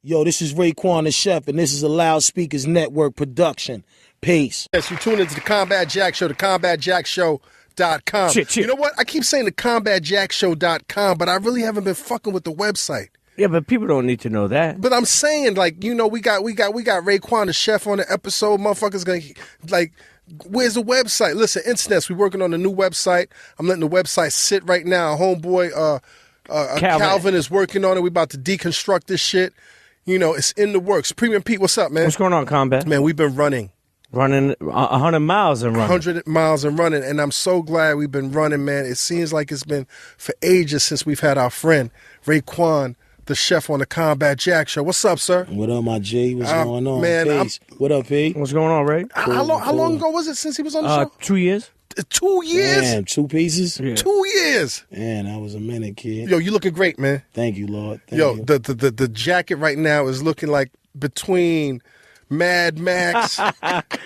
Yo, this is Raekwon the Chef, and this is a Loudspeakers Network production. Peace. Yes, you tune into the Combat Jack Show, the CombatJackShow.com. Shit. You know what? I keep saying the CombatJackShow.com, but I really haven't been fucking with the website. Yeah, but people don't need to know that. But I'm saying, like, you know, we got Raekwon the Chef on the episode. Motherfuckers gonna, like, where's the website? Listen, Internets, we're working on a new website. I'm letting the website sit right now. Homeboy Calvin is working on it. We about to deconstruct this shit. You know, it's in the works. Premium Pete, what's up, man? What's going on, Combat? Man, we've been running 100 miles and running. 100 miles and running, and I'm so glad we've been running, man. It seems like it's been for ages since we've had our friend Raekwon the Chef on the Combat Jack Show. What's up, sir? What up, my G? What's going on? Man, what up, P? What's going on, Ray? How long ago was it since he was on the show? 2 years. 2 years? Damn, 2 pieces? Yeah. 2 years. Man, that was a minute, kid. Yo, you looking great, man. Thank you, Lord. Thank Yo, you. the jacket right now is looking like between Mad Max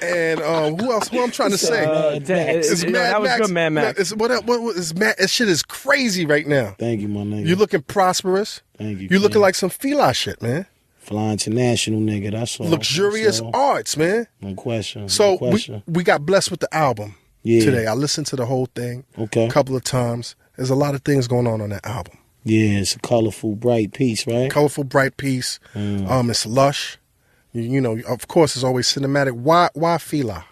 and who else? Who I'm trying to say? It's Mad that was Max. good, Mad Max. What is Mad? This shit is crazy right now. Thank you, my nigga. You looking prosperous. Thank you. You looking like some F.I.L.A shit, man. Fly International, nigga. That's all. Luxurious arts, man. No question. So no question. we got blessed with the album today. I listened to the whole thing a couple of times. There's a lot of things going on that album. Yeah, it's a colorful, bright piece, right? Colorful, bright piece. It's lush. You know, of course, it's always cinematic. Why F.I.L.A?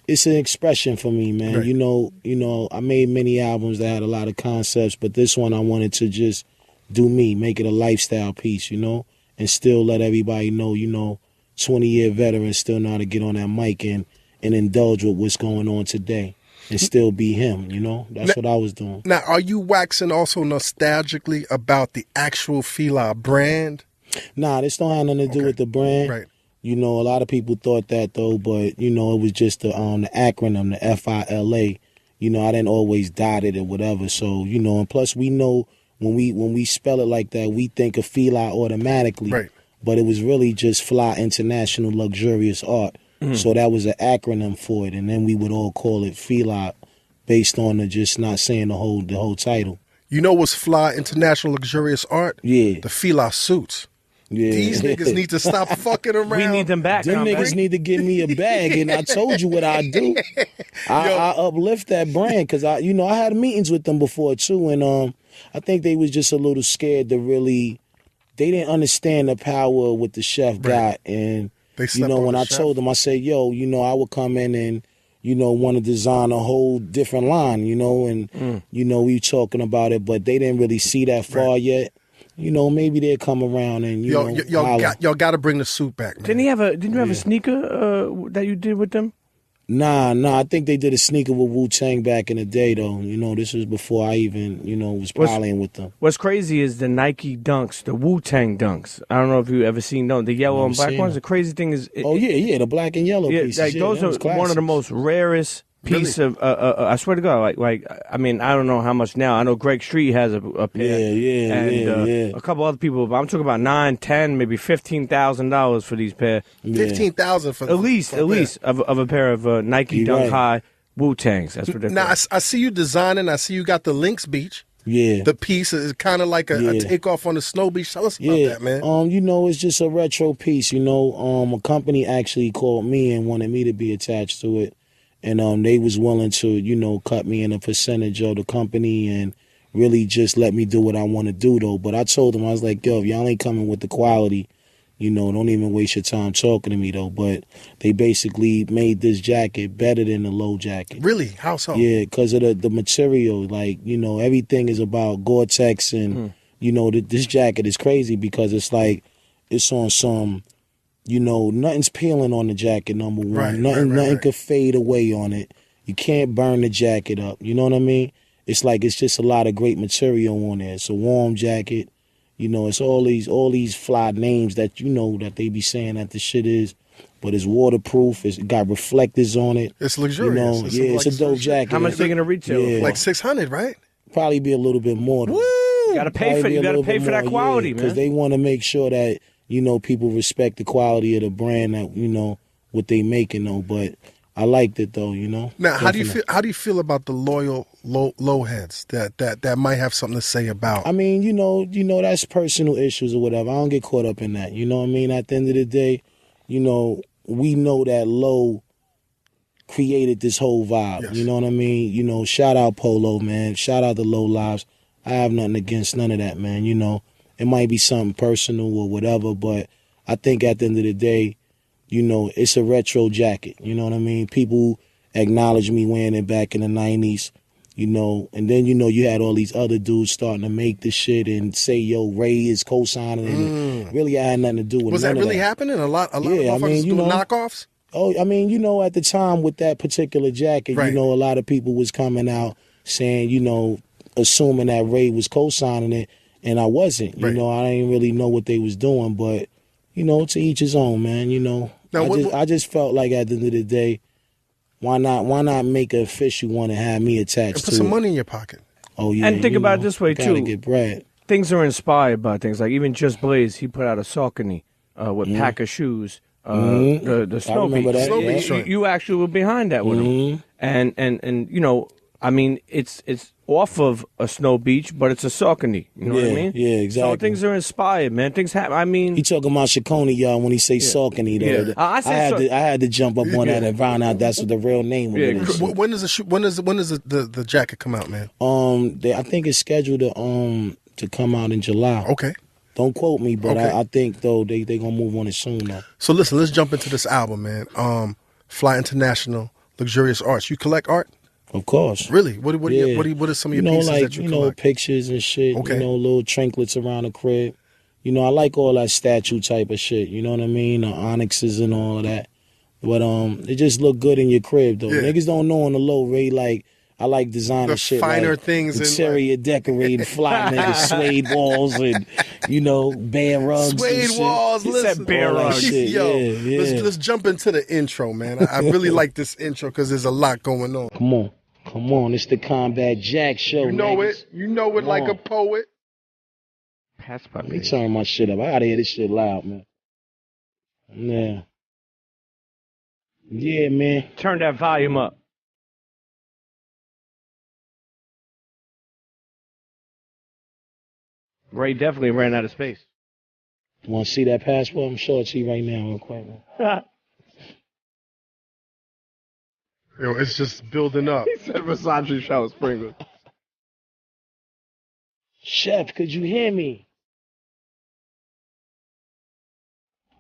It's an expression for me, man. Right. You know, I made many albums that had a lot of concepts, but this one I wanted to just do me, make it a lifestyle piece, you know, and still let everybody know, 20-year veteran still know how to get on that mic and indulge with what's going on today and still be him, you know? That's what I was doing. Now, are you waxing also nostalgically about the actual F.I.L.A brand? Nah, this don't have nothing to do with the brand. Right. You know, a lot of people thought that, though, but, it was just the acronym, the F.I.L.A. You know, I didn't always dot it or whatever. So, and plus we know when we spell it like that, we think of F.I.L.A automatically. Right. But it was really just F.I.L.A International Luxurious Art. So that was an acronym for it. And then we would all call it F.I.L.A based on just not saying the whole title. You know what's F.I.L.A International Luxurious Art? Yeah. The F.I.L.A suits. Yeah. These niggas need to stop fucking around. We need them back. Them niggas need to give me a bag, and I told you what I do. I uplift that brand because I had meetings with them before too, and I think they was just a little scared to really. They didn't understand the power of what the chef got, and when I told them, I said, "Yo, I would come in and want to design a whole different line, and we talking about it, but they didn't really see that far yet." Maybe they'll come around and y'all got to bring the suit back, man. Didn't you have a sneaker that you did with them? Nah. I think they did a sneaker with Wu-Tang back in the day, though. This was before I even, was piling with them. What's crazy is the Nike Dunks, the Wu-Tang Dunks. I don't know if you ever seen them. The yellow and black ones. The crazy thing is... the black and yellow pieces. Like, those are one of the most rarest piece of... I swear to God, I mean, I don't know how much now. I know Greg Street has a pair. And a couple other people, but I'm talking about $9, $10, maybe $15,000 for these pair. $15,000 for at least of a pair of Nike Dunk High Wu-Tangs. That's what they're Now, I see you designing. I see you got the Lynx Beach. Yeah. The piece is kind of like a takeoff on the Snow Beach. Tell us about that, man. It's just a retro piece, a company actually called me and wanted me to be attached to it. And they was willing to, cut me in a percentage of the company and really just let me do what I want to do, though. But I told them, I was like, yo, if y'all ain't coming with the quality, don't even waste your time talking to me, though. But they basically made this jacket better than the low jacket. Really? How so? Yeah, because of the material. Like, everything is about Gore-Tex. And, this jacket is crazy because it's like it's on some... nothing's peeling on the jacket, number one. Nothing could fade away on it. You can't burn the jacket up. You know what I mean? It's like it's just a lot of great material on there. It's a warm jacket. It's all these fly names that that they be saying that the shit is. But it's waterproof. It's got reflectors on it. It's luxurious. It's a dope jacket. How much they gonna retail? Yeah. Like $600, right? Probably be a little bit more. Woo! You gotta pay for that quality, man. Because they want to make sure that people respect the quality of the brand that what they making though. But I liked it though, you know. Now, how do you feel? How do you feel about the loyal low heads that might have something to say about? I mean, you know, that's personal issues or whatever. I don't get caught up in that. You know what I mean? At the end of the day, you know, we know that Low created this whole vibe. Yes. You know what I mean? You know, shout out Polo, man. Shout out the Low Lives. I have nothing against none of that, man. You know, it might be something personal or whatever, but I think at the end of the day, you know, it's a retro jacket. You know what I mean? People acknowledge me wearing it back in the 90s, you know, and then, you know, you had all these other dudes starting to make this shit and say, yo, Ray is co-signing it. And really, I had nothing to do with it. Was that really happening? A lot of motherfuckers do knockoffs? Oh, I mean, you know, at the time with that particular jacket, you know, a lot of people was coming out saying, you know, assuming that Ray was co-signing it, and I wasn't. You know, I didn't really know what they was doing, but, you know, to each his own, man, you know. Now, I just felt like at the end of the day, why not make an official one and have me attached to it? Put some money in your pocket. Oh, yeah. And think about it this way, too. Get bread. Things are inspired by things. Like even Just Blaze, he put out a Saucony with pack of shoes. The Snow Beach. You actually were behind that with him. And you know, I mean, it's off of a Snow Beach, but it's a Saucony. You know what I mean? Yeah, exactly. So things are inspired, man. Things happen. I mean, he talking about Chaconi, y'all, when he say Saucony. Yeah. I had to jump up on that and find out that's what the real name was. When does the jacket come out, man? I think it's scheduled to come out in July. Okay. Don't quote me, but I think though they gonna move on it soon though. So listen, let's jump into this album, man. F.I.L.A International, Luxurious Arts. You collect art? Of course. Really? What are some of your pieces that you collect? You know, pictures and shit. Okay. You know, little trinkets around the crib. You know, I like all that statue type of shit. You know what I mean? The onyxes and all of that. But it just look good in your crib though. Yeah. Niggas don't know on the low, Ray, like I like designer shit. Finer like things. Interior decorating, fly niggas, suede walls and, you know, bare rugs. Suede walls, he said bare rugs. Yo, let's jump into the intro, man. I really like this intro because there's a lot going on. Come on, it's the Combat Jack show. You know niggas. You know it like a poet. Pass by me. Turn my shit up. I gotta hear this shit loud, man. Yeah. Yeah, man. Turn that volume up. Ray definitely ran out of space. You want to see that passport? I'm showing it to you right now real quick, man. Yo, it's just building up. He said Versace shower sprinkles. Chef, could you hear me?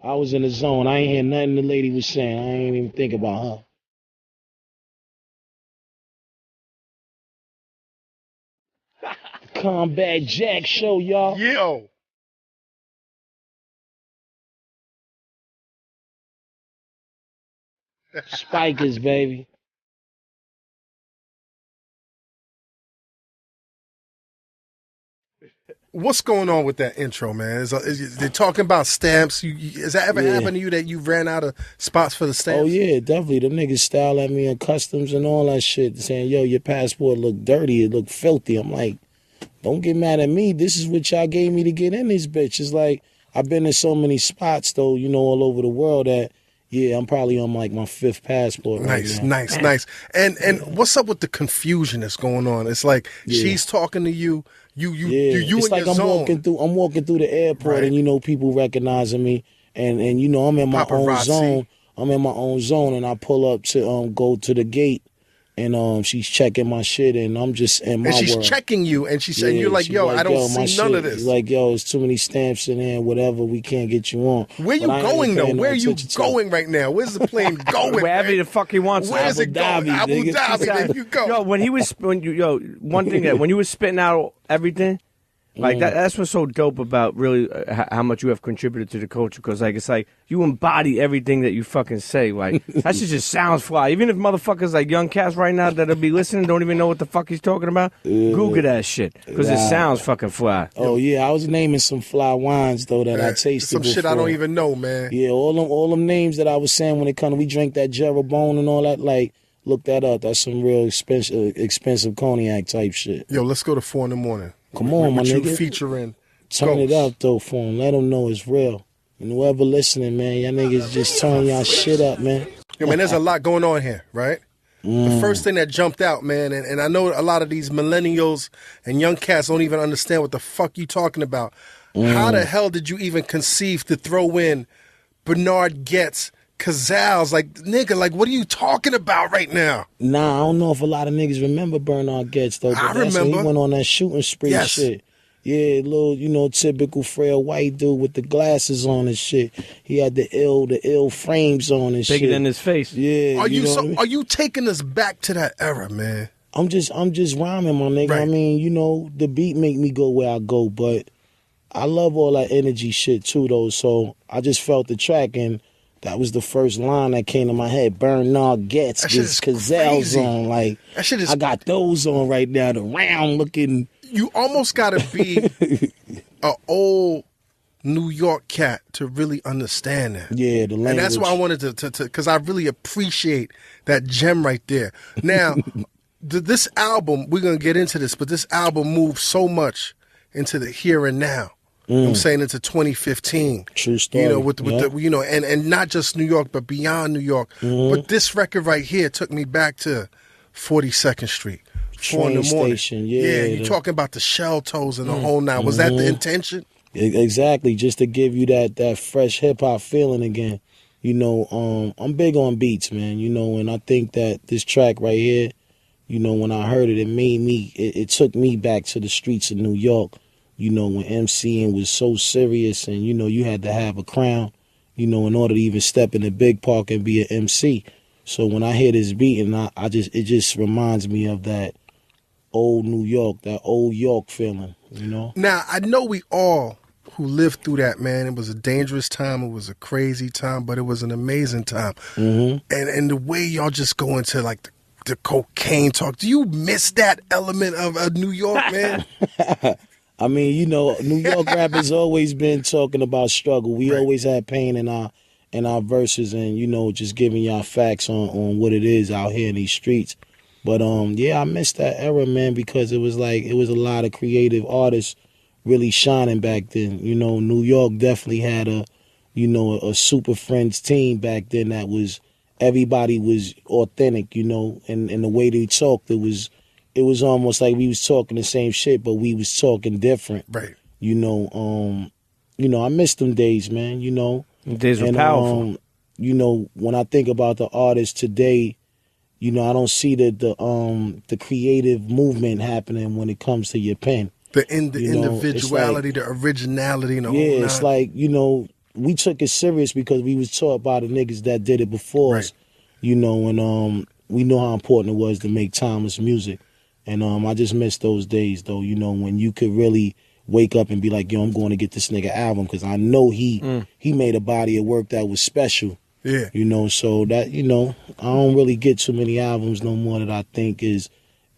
I was in the zone. I ain't hear nothing the lady was saying. I ain't even think about her. Combat Jack show, y'all. Yo. Spikers, baby. What's going on with that intro, man? They're talking about stamps. Has that ever happened to you that you ran out of spots for the stamps? Oh, yeah, definitely. Them niggas style at me in customs and all that shit, saying, yo, your passport look dirty, it look filthy. I'm like, don't get mad at me. This is what y'all gave me to get in this bitch. It's like, I've been in so many spots, though, you know, all over the world that, yeah, I'm probably on like my 5th passport right now. Nice. And what's up with the confusion that's going on? It's like she's talking to you. You it's in like your zone. I'm walking through the airport and, you know, people recognizing me. And you know, I'm in my own zone. I'm in my own zone, and I pull up to go to the gate. And she's checking my shit, and I'm just in my world. And she's checking you, and she's saying, you're like, yo, I don't see none of this. She's like, yo, there's too many stamps in there, whatever, we can't get you on. Where you going, though? Where are you going right now? Where's the plane going? Wherever the fuck he wants. Where's it going? Abu Dhabi, there you go. Yo, when you were spitting out everything, like that's what's so dope about really how much you have contributed to the culture, because like it's like you embody everything that you fucking say. Like that shit just sounds fly. Even if motherfuckers like young cats right now that'll be listening don't even know what the fuck he's talking about, Google that shit because it sounds fucking fly. Oh yeah, I was naming some fly wines though that I tasted. Some before. Shit I don't even know, man. Yeah, all them names that I was saying when it come to we drink that Jeroboam and all that. Like look that up. That's some real expensive cognac type shit. Yo, let's go to 4 a.m. Come on, my nigga. Featuring Turn it up, though, for him. Let them know it's real. And whoever listening, man, y'all niggas just turn y'all shit up, man. Yo, man, there's a lot going on here, right? The first thing that jumped out, man, and I know a lot of these millennials and young cats don't even understand what the fuck you talking about. How the hell did you even conceive to throw in Bernard Getz, Cazals? Like, nigga, like, what are you talking about right now? Nah, I don't know if a lot of niggas remember Bernard Getz, though. But I remember. He went on that shooting spree shit. Yeah, little, typical frail white dude with the glasses on and shit. He had the ill frames on and shit. Bigger than his face. Yeah. Are you are you taking us back to that era, man? I'm just rhyming, my nigga. Right. I mean, the beat make me go where I go, but I love all that energy shit too, though. So I just felt the track, and that was the first line that came to my head. Bernard Getz, this Cazals on. Like, that shit is. I got those on right now, the round looking. You almost got to be an old New York cat to really understand that. Yeah, the language. And that's why I wanted to because I really appreciate that gem right there. Now, this album, we're going to get into this, but this album moves so much into the here and now. You know what I'm saying, into 2015. True story. With the and not just New York, but beyond New York. But this record right here took me back to 42nd Street. 4 in the morning. Station, yeah. You're talking about the shell toes and the whole nine. Was that the intention? Exactly, just to give you that fresh hip hop feeling again. I'm big on beats, man. And I think that this track right here, when I heard it, it took me back to the streets of New York. When MCing was so serious, and you had to have a crown, in order to even step in the big park and be an MC. So when I hear this beat, and it just reminds me of that old New York, that old York feeling, Now, I know we all who lived through that, man, it was a dangerous time, it was a crazy time, but it was an amazing time. And the way y'all just go into, like, the cocaine talk, do you miss that element of New York, man? I mean, New York rap has always been talking about struggle. We always had pain in our verses, and, just giving y'all facts on what it is out here in these streets. But I missed that era, man, because it was a lot of creative artists really shining back then. New York definitely had a Super Friends team back then that was, everybody was authentic, and the way they talked, it was almost like we was talking the same shit, but we was talking different. Right. I miss them days, man. Days were powerful. When I think about the artists today, I don't see the creative movement happening when it comes to your pen. The individuality, the originality, and the whole nine. It's like, we took it serious because we was taught by the niggas that did it before us, and we know how important it was to make timeless music. And I just miss those days, though, when you could really wake up and be like, yo, I'm going to get this nigga album, because I know he made a body of work that was special. Yeah. So that, I don't really get too many albums no more that I think is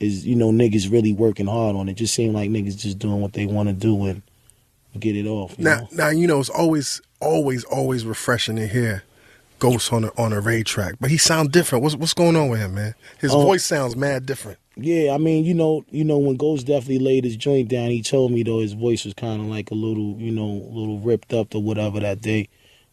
niggas really working hard on it. Just seem like niggas just doing what they want to do and get it off. Now, it's always refreshing to hear Ghost on a Ray track, but he sound different. What's going on with him, man? His voice sounds mad different. Yeah, I mean, when Ghost definitely laid his joint down, he told me though his voice was kind of like a little ripped up or whatever that day.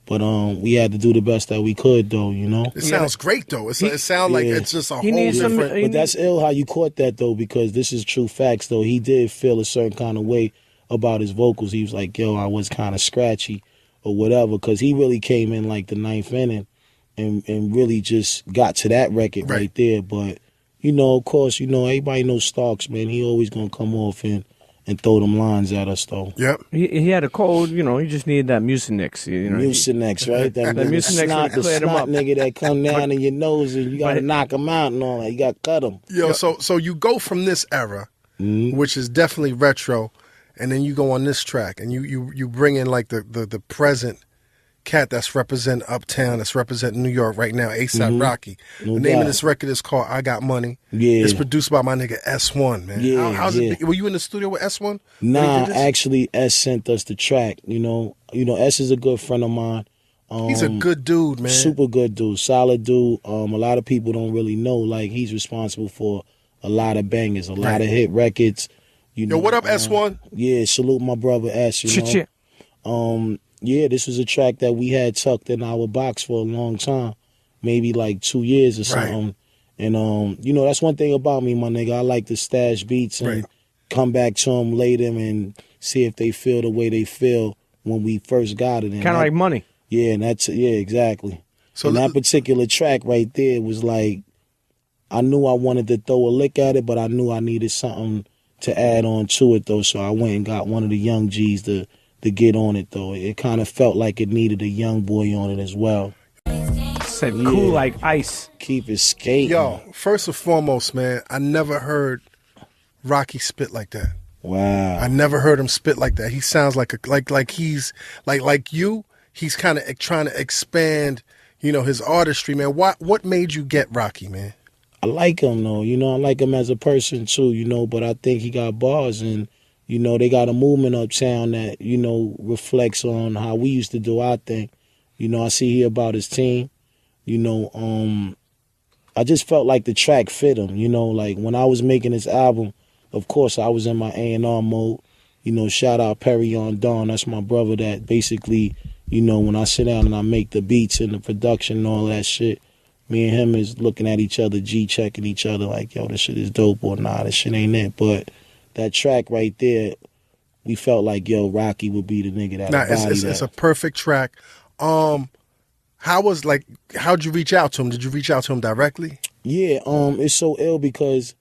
But we had to do the best that we could, though, It sounds great, though. It sounds like it's just a whole different... But that's ill how you caught that, though, because this is true facts, though. He did feel a certain kind of way about his vocals. He was like, yo, I was kind of scratchy or whatever, because he really came in like the ninth inning and really just got to that record right there. But, of course, everybody knows Starks, man. He always going to come off and throw them lines at us, though. Yep. He had a cold, he just needed that Mucinex. Mucinex, right? That Mucinex the cleared him up. nigga that come down in your nose and you got to knock him out and all that. You got to cut him. Yo, so you go from this era, which is definitely retro, and then you go on this track, and you bring in like the present cat that's representing Uptown, that's representing New York right now, A$AP Rocky. No the name doubt. of this record is called I Got Money. Yeah. It's produced by my nigga S1, man. Yeah, How's it? Were you in the studio with S1? Nah, actually, S sent us the track. S is a good friend of mine. He's a good dude, man. Super good dude, solid dude. A lot of people don't really know, like, he's responsible for a lot of bangers, a lot of hit records. Yo, what up, S1? Yeah, salute my brother S, Yeah, this was a track that we had tucked in our box for a long time. maybe like 2 years or something. Right. And you know, that's one thing about me, my nigga. I like to stash beats and come back to them later and see if they feel the way they feel when we first got it. Kind of like money. Yeah, and exactly. So and that particular track right there was like, I knew I wanted to throw a lick at it, but I knew I needed something to add on to it though. So I went and got one of the young G's to get on it though. It kind of felt like it needed a young boy on it as well. Said cool like ice. Keep it skating. Yo, first and foremost, man, I never heard Rocky spit like that. Wow. I never heard him spit like that. He sounds like he's like you. He's kind of trying to expand, you know, his artistry, man. What made you get Rocky, man? I like him though, you know. I like him as a person too, you know. But I think he got bars, and you know they got a movement uptown that you know reflects on how we used to do our thing. You know, I see here about his team. You know, I just felt like the track fit him. You know, like when I was making this album, of course I was in my A&R mode. You know, shout out Perry on Dawn. That's my brother that basically, you know, when I sit down and I make the beats and the production and all that shit, me and him is looking at each other, G-checking each other like, yo, this shit is dope or nah, this shit ain't it. But that track right there, we felt like, yo, Rocky would be the nigga that it's a perfect track. How'd you reach out to him? Did you reach out to him directly? Yeah, it's so ill because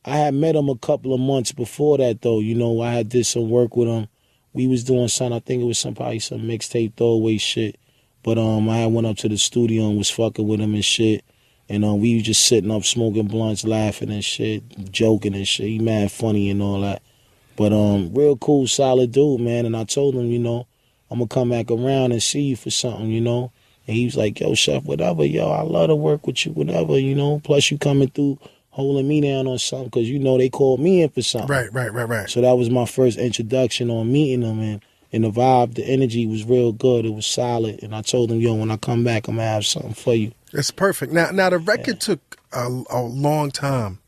I had met him a couple of months before that though. You know, I had did some work with him. We was doing something, I think it was some mixtape throwaway shit. But I had went up to the studio and was fucking with him and shit. And we was just sitting up smoking blunts, laughing and shit, joking and shit. He mad funny and all that. But real cool, solid dude, man. And I told him, you know, I'm gonna come back around and see you for something, you know. And he was like, yo, Chef, whatever, yo, I love to work with you, whatever, you know. Plus you coming through holding me down on something because, you know, they called me in for something. Right. So that was my first introduction on meeting them. And the vibe, the energy was real good. It was solid. And I told him, yo, when I come back, I'm going to have something for you. It's perfect. Now the record took a long time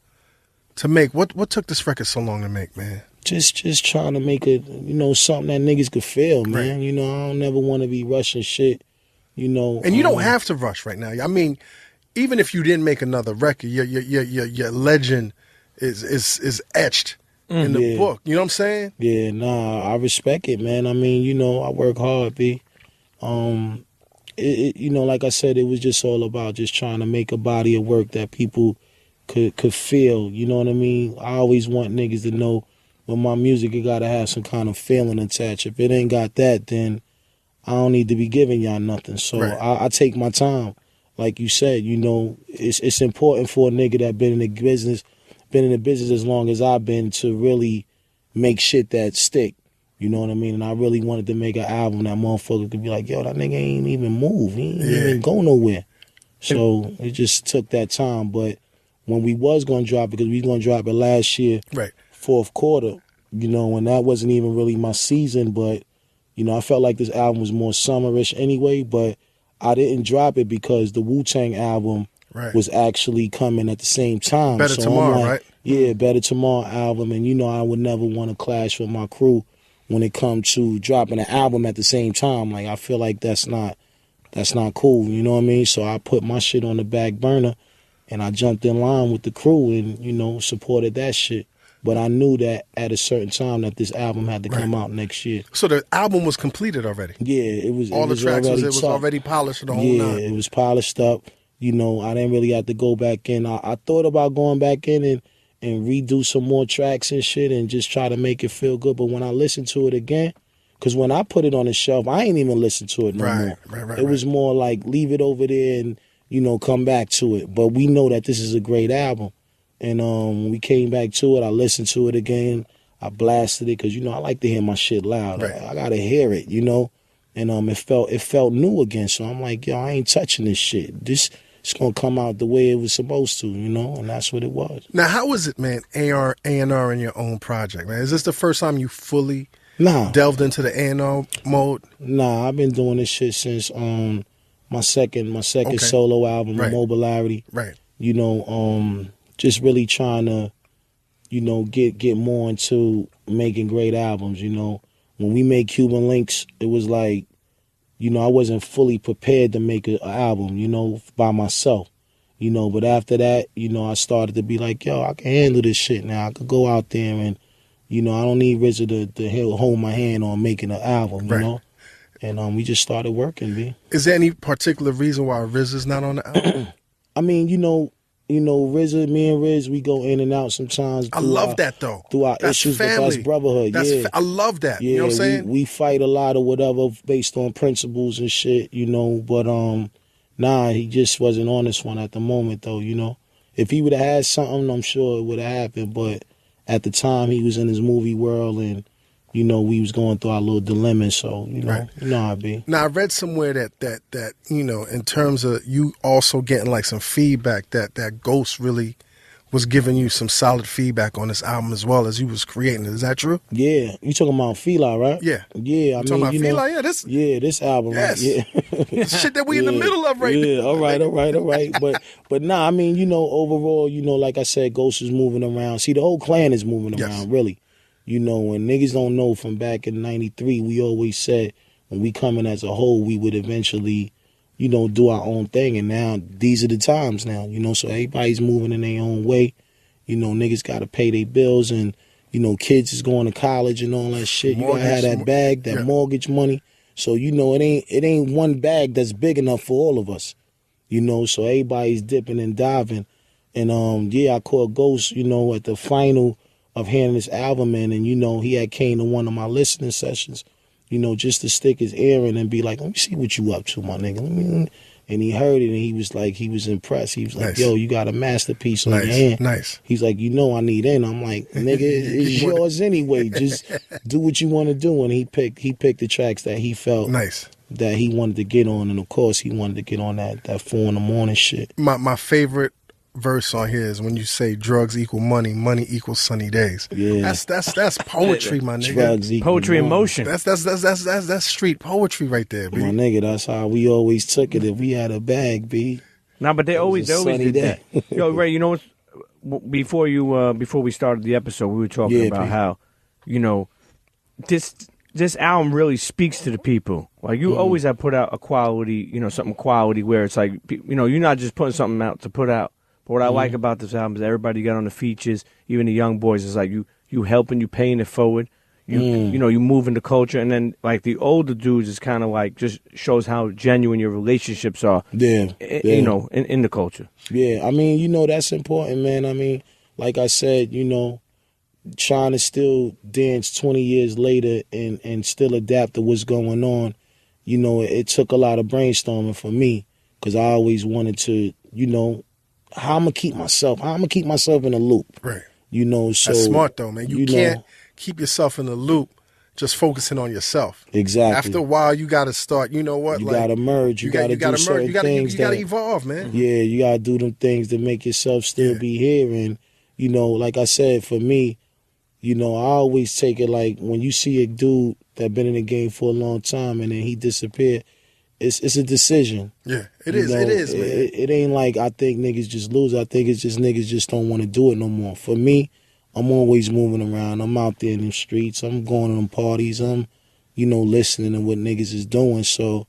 to make. What took this record so long to make, man? Just trying to make it, you know, something that niggas could feel, man. Right. You know, I don't never want to be rushing shit. You know, and you don't have to rush right now. I mean, even if you didn't make another record, your legend is etched in the book. You know what I'm saying? Yeah, nah, I respect it, man. I mean, you know, I work hard, B. You know, like I said, it was just all about just trying to make a body of work that people could feel. You know what I mean? I always want niggas to know when my music, it gotta have some kind of feeling attached. If it ain't got that, then I don't need to be giving y'all nothing. So I take my time. Like you said, you know, it's important for a nigga that been in the business as long as I've been to really make shit that stick. You know what I mean? And I really wanted to make an album that motherfucker could be like, yo, that nigga ain't even move. He ain't even go nowhere. So it just took that time. But when we was going to drop it, because we was going to drop it last year, fourth quarter, you know, and that wasn't even really my season, but you know, I felt like this album was more summerish anyway, but I didn't drop it because the Wu-Tang album was actually coming at the same time. Better so Tomorrow, I'm like, right? Yeah, Better Tomorrow album. And you know, I would never want to clash with my crew when it comes to dropping an album at the same time. Like, I feel like that's not cool, you know what I mean? So I put my shit on the back burner and I jumped in line with the crew and, you know, supported that shit. But I knew that at a certain time that this album had to come out next year. So the album was completed already? Yeah, it was. All the tracks was already polished and the whole nine? Yeah, it was polished up. You know, I didn't really have to go back in. I thought about going back in and redo some more tracks and shit and just try to make it feel good. But when I listened to it again, because when I put it on the shelf, I ain't even listened to it no more. It was more like leave it over there and, you know, come back to it. But we know that this is a great album. And when we came back to it, I listened to it again. I blasted it because, you know, I like to hear my shit loud. I got to hear it, you know. And it felt new again. So I'm like, yo, I ain't touching this shit. It's going to come out the way it was supposed to, you know, and that's what it was. Now, how was it, man, A&R in your own project, man? Is this the first time you fully delved into the A&R mode? Nah, I've been doing this shit since my second solo album, Mobilarity. Right. You know, just really trying to, you know, get more into making great albums, you know. When we made Cuban Links, it was like I wasn't fully prepared to make an album, by myself. But after that, I started to be like, yo, I can handle this shit now. I could go out there and, I don't need RZA to hold my hand on making an album, you know? And we just started working, B. Is there any particular reason why RZA's not on the album? I mean, RZA, me and Riz, we go in and out sometimes. I love that, though. Through our That's issues family. with us brotherhood. I love that. Yeah, you know what I'm saying? We fight a lot or whatever based on principles and shit, but nah, he just wasn't on this one at the moment, though, If he would have had something, I'm sure it would have happened, but at the time he was in his movie world and we was going through our little dilemmas, so you know how it be. Now I read somewhere that in terms of you also getting like some feedback that Ghost really was giving you some solid feedback on this album as well as you was creating it. Is that true? Yeah, you talking about F.I.L.A, right? Yeah, yeah. Talking about F.I.L.A, this album, yes. right? Yeah, shit that we in the middle of right now. Yeah, all right. But nah, I mean, overall, like I said, Ghost is moving around. See, the whole clan is moving around, really. And niggas don't know from back in '93, we always said when we come in as a whole, we would eventually, do our own thing. And now these are the times now, so everybody's moving in their own way. Niggas got to pay their bills and, kids is going to college and all that shit. You got to have that bag, that mortgage money. So, it ain't one bag that's big enough for all of us, so everybody's dipping and diving. And, I caught Ghost, at the final of handing this album in, and he had came to one of my listening sessions, just to stick his ear in and be like, let me see what you up to, my nigga. And he heard it and he was impressed. He was like, yo, you got a masterpiece on your hand. Nice. He's like, I need in. I'm like, nigga, it's yours anyway. Just do what you want to do. And he picked the tracks that he felt that he wanted to get on, and of course he wanted to get on that 4 a.m. shit. My favorite verse on here is when you say drugs equal money, money equals sunny days. Yeah, that's poetry, my nigga. Drugs equal poetry in motion. That's street poetry right there, B. My nigga, that's how we always took it. If we had a bag, B. Nah, but they always did that. Yo, Ray, before we started the episode, we were talking about how, this album really speaks to the people. Like you always have put out a quality, something quality where it's like, you're not just putting something out to put out. But what I like about this album is everybody got on the features, even the young boys. It's like you helping, you paying it forward. You moving the culture, and then like the older dudes is kind of like just shows how genuine your relationships are. Yeah. In the culture. Yeah, I mean, that's important, man. I mean, like I said, trying to still dance 20 years later and still adapt to what's going on. It took a lot of brainstorming for me because I always wanted to, how I'm gonna keep myself in a loop. Right. So that's smart though, man. You can't keep yourself in a loop just focusing on yourself. Exactly. After a while, you got to start. You know what? You got to merge. You got to do certain things. You got to evolve, man. Yeah, you got to do them things to make yourself still be here. And like I said, for me, I always take it like when you see a dude that been in the game for a long time and then he disappeared. It's a decision. Yeah, it is, man. It ain't like I think niggas just lose. I think it's just niggas just don't want to do it no more. For me, I'm always moving around. I'm out there in the streets. I'm going to them parties. I'm, listening to what niggas is doing. So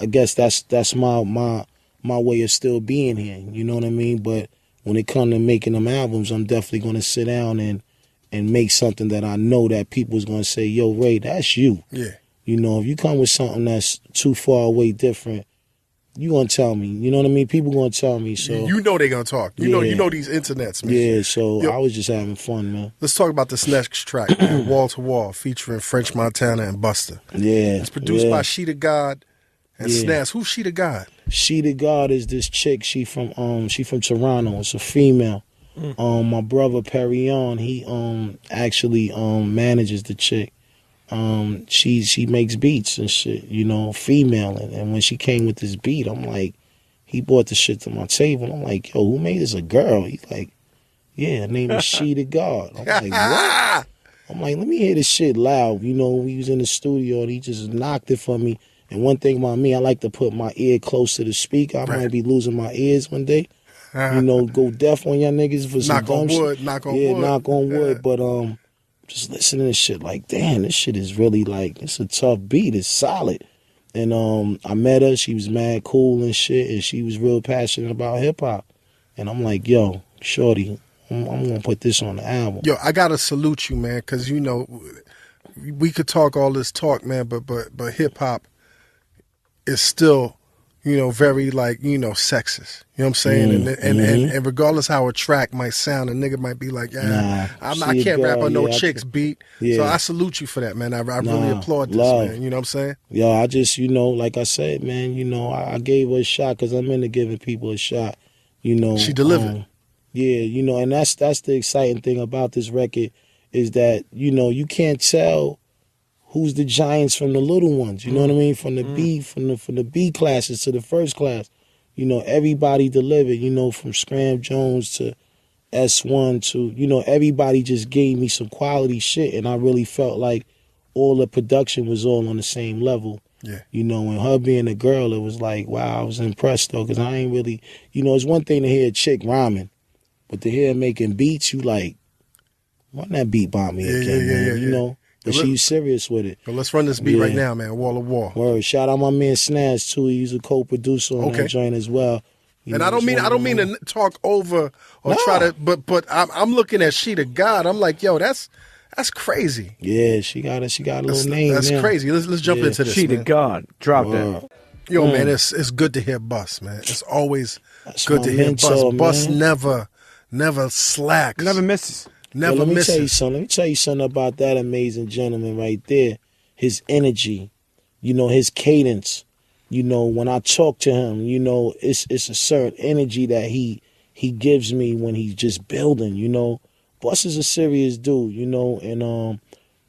I guess that's my way of still being here. You know what I mean? But when it comes to making them albums, I'm definitely going to sit down and make something that I know that people's going to say, yo, Ray, that's you. Yeah. If you come with something that's too far away different, you gonna tell me. You know what I mean? People gonna tell me. So they're gonna talk. You know these internets, man. Yeah, so I was just having fun, man. Let's talk about this next track, man. Wall to Wall, featuring French Montana and Busta. Yeah. It's produced by She the God and Snaps. Who's She the God? She the God is this chick. She from Toronto. It's a female. My brother Perrion, he actually manages the chick. She makes beats and shit, female. And when she came with this beat, I'm like, he brought the shit to my table. I'm like, yo, who made this a girl? He's like, yeah, her name is She the God. I'm like, what? I'm like, let me hear this shit loud. We was in the studio and he just knocked it for me. And one thing about me, I like to put my ear close to the speaker. I might be losing my ears one day. Go deaf on y'all niggas for some dumb shit. Knock on wood. Yeah, knock on wood. But just listening to this shit like, damn, this shit is really like, it's a tough beat. It's solid. And I met her. She was mad cool and shit, and she was real passionate about hip hop. And I'm like, yo, shorty, I'm gonna put this on the album. Yo, I gotta salute you, man, because you know we could talk all this talk, man, but hip hop is still, you know, very like, you know, sexist. You know what I'm saying? And regardless how a track might sound, a nigga might be like, yeah, I can't rap on no chick's beat. Yeah. So I salute you for that, man. I really applaud this, man. You know what I'm saying? Yo, I just, you know, like I said, man, you know, I gave her a shot because I'm into giving people a shot. You know, she delivered. Yeah, you know, and that's the exciting thing about this record is that, you know, you can't tell who's the giants from the little ones. You know what I mean? From the B, from the B classes to the first class. You know, everybody delivered, you know, from Scram Jones to S1 to, you know, everybody just gave me some quality shit. And I really felt like all the production was all on the same level. Yeah. You know, and her being a girl, it was like, wow, I was impressed though, because I ain't really, you know, it's one thing to hear a chick rhyming, but to hear her making beats, you like, why not beat bomb me again, man? You know? But she's serious with it. Well, let's run this beat right now, man. Wall to wall. Word. Shout out my man Snaz too. He's a co-producer on that joint as well. You know, I don't mean to talk over or try to, but I'm looking at She the God. I'm like, yo, that's crazy. Yeah, she got a little name. That's crazy. Let's jump into this. She the God. Drop that. Yo, man, it's good to hear Bus, man. It's always good to hear Bus. Bus never slacks. Never misses. Let me tell you something about that amazing gentleman right there. His energy, you know, his cadence. You know, when I talk to him, you know, it's a certain energy that he gives me when he's just building, you know. Bus is a serious dude, you know, and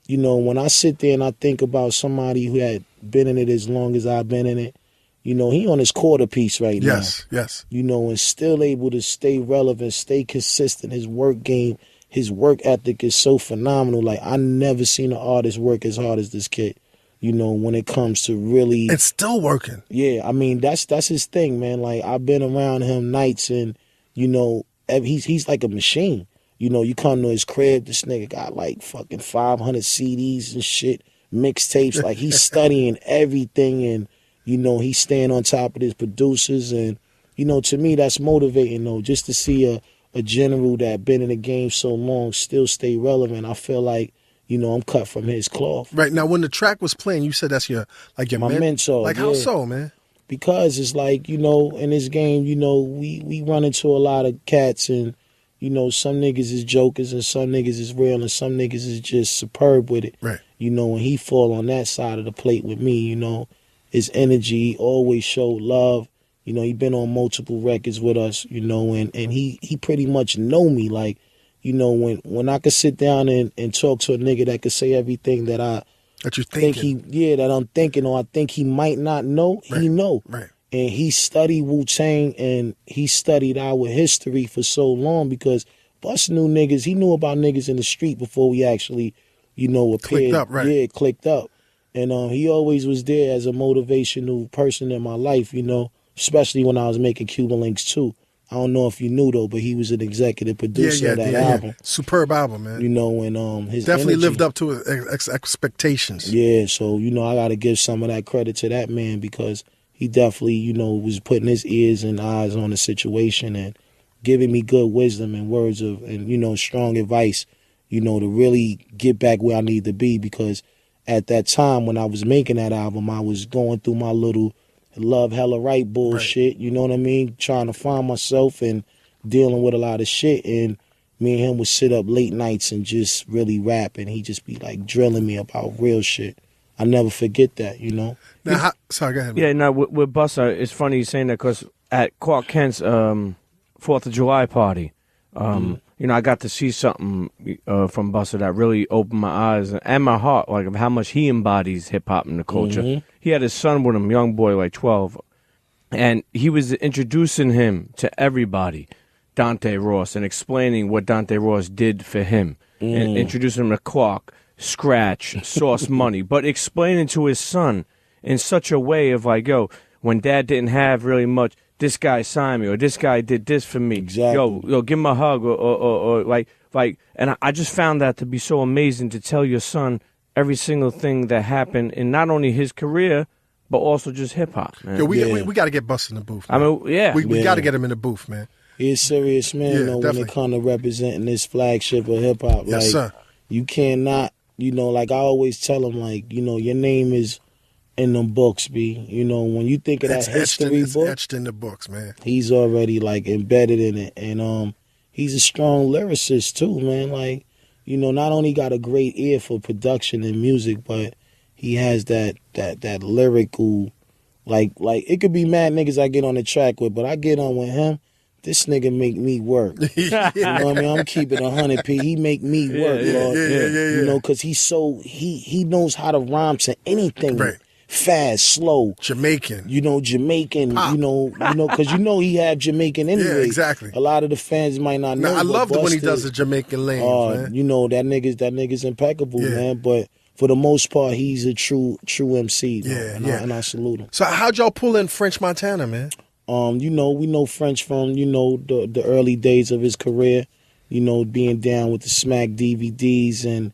you know, when I sit there and I think about somebody who had been in it as long as I've been in it, you know, he on his quarter piece right now. Yes. You know, and still able to stay relevant, stay consistent. His work game, his work ethic is so phenomenal. Like, I never seen an artist work as hard as this kid, you know, when it comes to really... It's still working. Yeah, I mean, that's his thing, man. Like, I've been around him nights and, you know, he's like a machine. You know, you come to his crib, this nigga got like fucking 500 CDs and shit, mixtapes. Like, he's studying everything and, you know, he's staying on top of his producers. And, you know, to me, that's motivating, though, just to see a general that been in the game so long still stay relevant. I feel like, you know, I'm cut from his cloth. Right. Now, when the track was playing, you said that's your mentor. Like, how so, man? Because it's like, you know, in this game, you know, we run into a lot of cats and, you know, some niggas is jokers and some niggas is real and some niggas is just superb with it. Right. You know, when he fall on that side of the plate with me, you know, his energy always showed love. You know, he been on multiple records with us, you know, and he pretty much know me. Like, you know, when I could sit down and talk to a nigga that could say everything that you're thinking. that I'm thinking or I think he might not know, he know. Right. And he studied Wu-Tang and he studied our history for so long because Bus knew niggas. He knew about niggas in the street before we actually, you know, appeared. Clicked up, right. Yeah, clicked up. And he always was there as a motivational person in my life, you know, especially when I was making Cuban Links 2. I don't know if you knew, though, but he was an executive producer of that album. Yeah. Superb album, man. You know, and his definitely energy lived up to expectations. Yeah, so, you know, I got to give some of that credit to that man because he definitely, you know, was putting his ears and eyes on the situation and giving me good wisdom and words of, and, you know, strong advice, you know, to really get back where I need to be because at that time when I was making that album, I was going through my little love hella right bullshit, you know what I mean? Trying to find myself and dealing with a lot of shit. And me and him would sit up late nights and just really rap and he'd just be like drilling me about real shit. I never forget that, you know? Now, sorry, go ahead. Man. Yeah, no, with Busta, it's funny you saying that because at Clark Kent's 4th of July party, you know, I got to see something from Busta that really opened my eyes and my heart, like of how much he embodies hip-hop in the culture. He had his son with him, young boy, like 12, and he was introducing him to everybody, Dante Ross, and explaining what Dante Ross did for him, and introducing him to Clark, Scratch, Sauce Money, but explaining to his son in such a way of like, yo, when dad didn't have really much, this guy signed me, or this guy did this for me. Exactly. Yo, give him a hug, or like, and I just found that to be so amazing to tell your son every single thing that happened in not only his career, but also just hip hop, man. Yo, we got to get Busta in the booth, man. I mean, yeah. We got to get him in the booth, man. He's a serious man, though, when it comes to representing this flagship of hip hop. Yes, sir. You cannot, like I always tell him, your name is in them books, B. When you think of that history book, etched in the books, man. He's already embedded in it, and he's a strong lyricist too, man. Not only got a great ear for production and music, but he has that lyrical, it could be mad niggas I get on the track with, but I get on with him. This nigga make me work. You know what I mean? I'm keeping 100 P. He make me work, Lord. Yeah. Because he knows how to rhyme to anything. Right. Fast, slow. Jamaican. Jamaican. Pop. Because he have Jamaican anyway. Yeah, exactly. A lot of the fans might not know. I love when he does the Jamaican lanes, man. That nigga's impeccable, man. But for the most part, he's a true MC. And I salute him. So how'd y'all pull in French Montana, man? We know French from, the early days of his career, being down with the Smack DVDs and,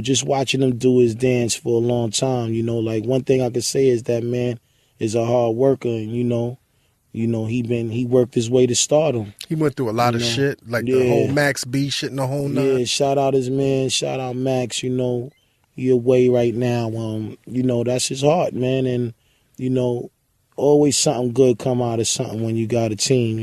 just watching him do his dance for a long time. One thing I could say is that man is a hard worker and, he worked his way to stardom. He went through a lot of shit, the whole Max B shit and the whole nine. Yeah, shout out his man, shout out Max, he away right now. That's his heart, man, and, always something good come out of something when you got a team,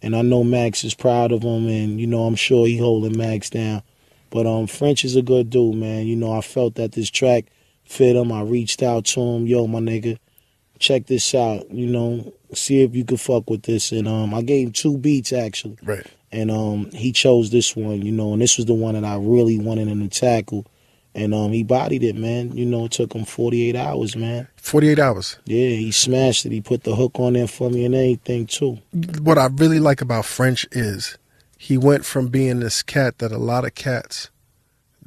and I know Max is proud of him, and I'm sure he holding Max down. But French is a good dude, man. I felt that this track fit him. I reached out to him, yo, my nigga, check this out, see if you could fuck with this. And I gave him 2 beats actually, right? And he chose this one, and this was the one that I really wanted him to tackle. And he bodied it, man. It took him 48 hours, man. 48 hours? Yeah, he smashed it. He put the hook on there for me and everything, too. What I really like about French is he went from being this cat that a lot of cats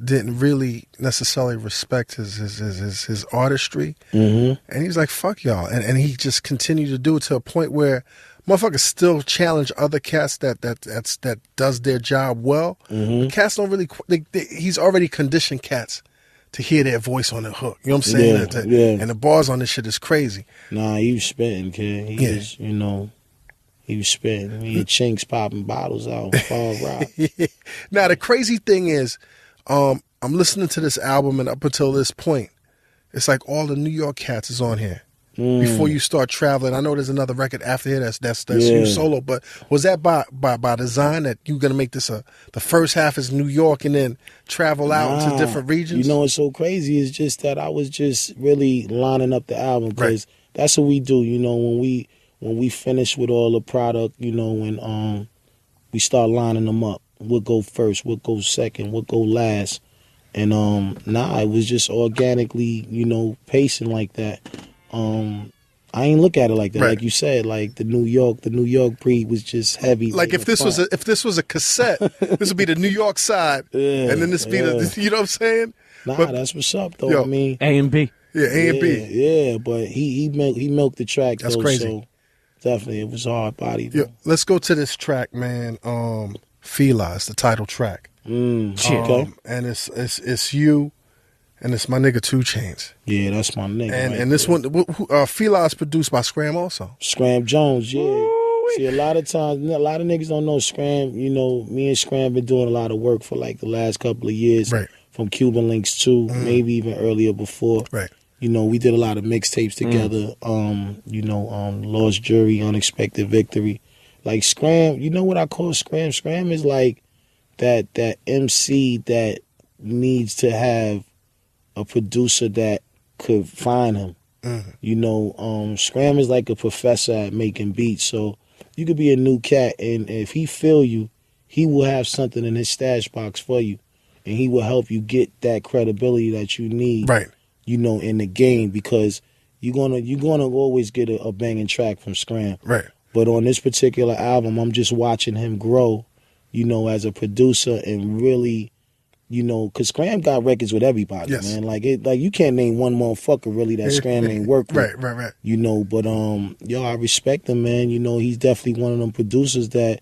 didn't really necessarily respect his artistry. Mm-hmm. And he was like, fuck y'all. And he just continued to do it to a point where motherfuckers still challenge other cats that does their job well. Mm-hmm. Cats don't really. He's already conditioned cats to hear their voice on the hook. You know what I'm saying? Yeah. And the bars on this shit is crazy. Nah, he was spitting, kid. He was spitting. He had chinks popping bottles out on F.I.L.A. Now the crazy thing is, I'm listening to this album, and up until this point, it's like all the New York cats is on here. Before you start traveling, I know there's another record after here that's you solo, but was that by design that you're gonna make this the first half is New York and then travel out into different regions? What's so crazy is just that I was just really lining up the album because that's what we do. When we finish with all the product, when we start lining them up, we'll go first, we'll go second, we'll go last, and it was just organically, pacing like that. I ain't look at it like that. Like you said, like the New York breed was just heavy. Like if this was a cassette, this would be the New York side, and then this be the, you know what I'm saying? But that's what's up though. I mean, A and B. Yeah, A and B. Yeah, but he milked the track. That's though, crazy. So definitely, it was hard body. Yeah, let's go to this track, man. F.I.L.A. is the title track. Okay. And it's you. And it's my nigga 2 Chainz. Yeah, that's my nigga. And this one, F.I.L.A. is produced by Scram also. Scram Jones, yeah. Ooh. See, a lot of times, a lot of niggas don't know Scram. Me and Scram been doing a lot of work for like the last couple of years. Right. From Cuban Links 2, maybe even earlier before. Right. We did a lot of mixtapes together. Lost Jury, Unexpected Victory. Like Scram, what I call Scram? Scram is like that MC that needs to have a producer that could find him. Scram is like a professor at making beats. So you could be a new cat, and if he feel you, he will have something in his stash box for you, and he will help you get that credibility that you need. Right. In the game, because you're gonna always get a banging track from Scram. Right. But on this particular album, I'm just watching him grow, as a producer and really. Because Scram got records with everybody, man. Like you can't name one motherfucker really that Scram ain't worked with. Right. But I respect him, man. He's definitely one of them producers that,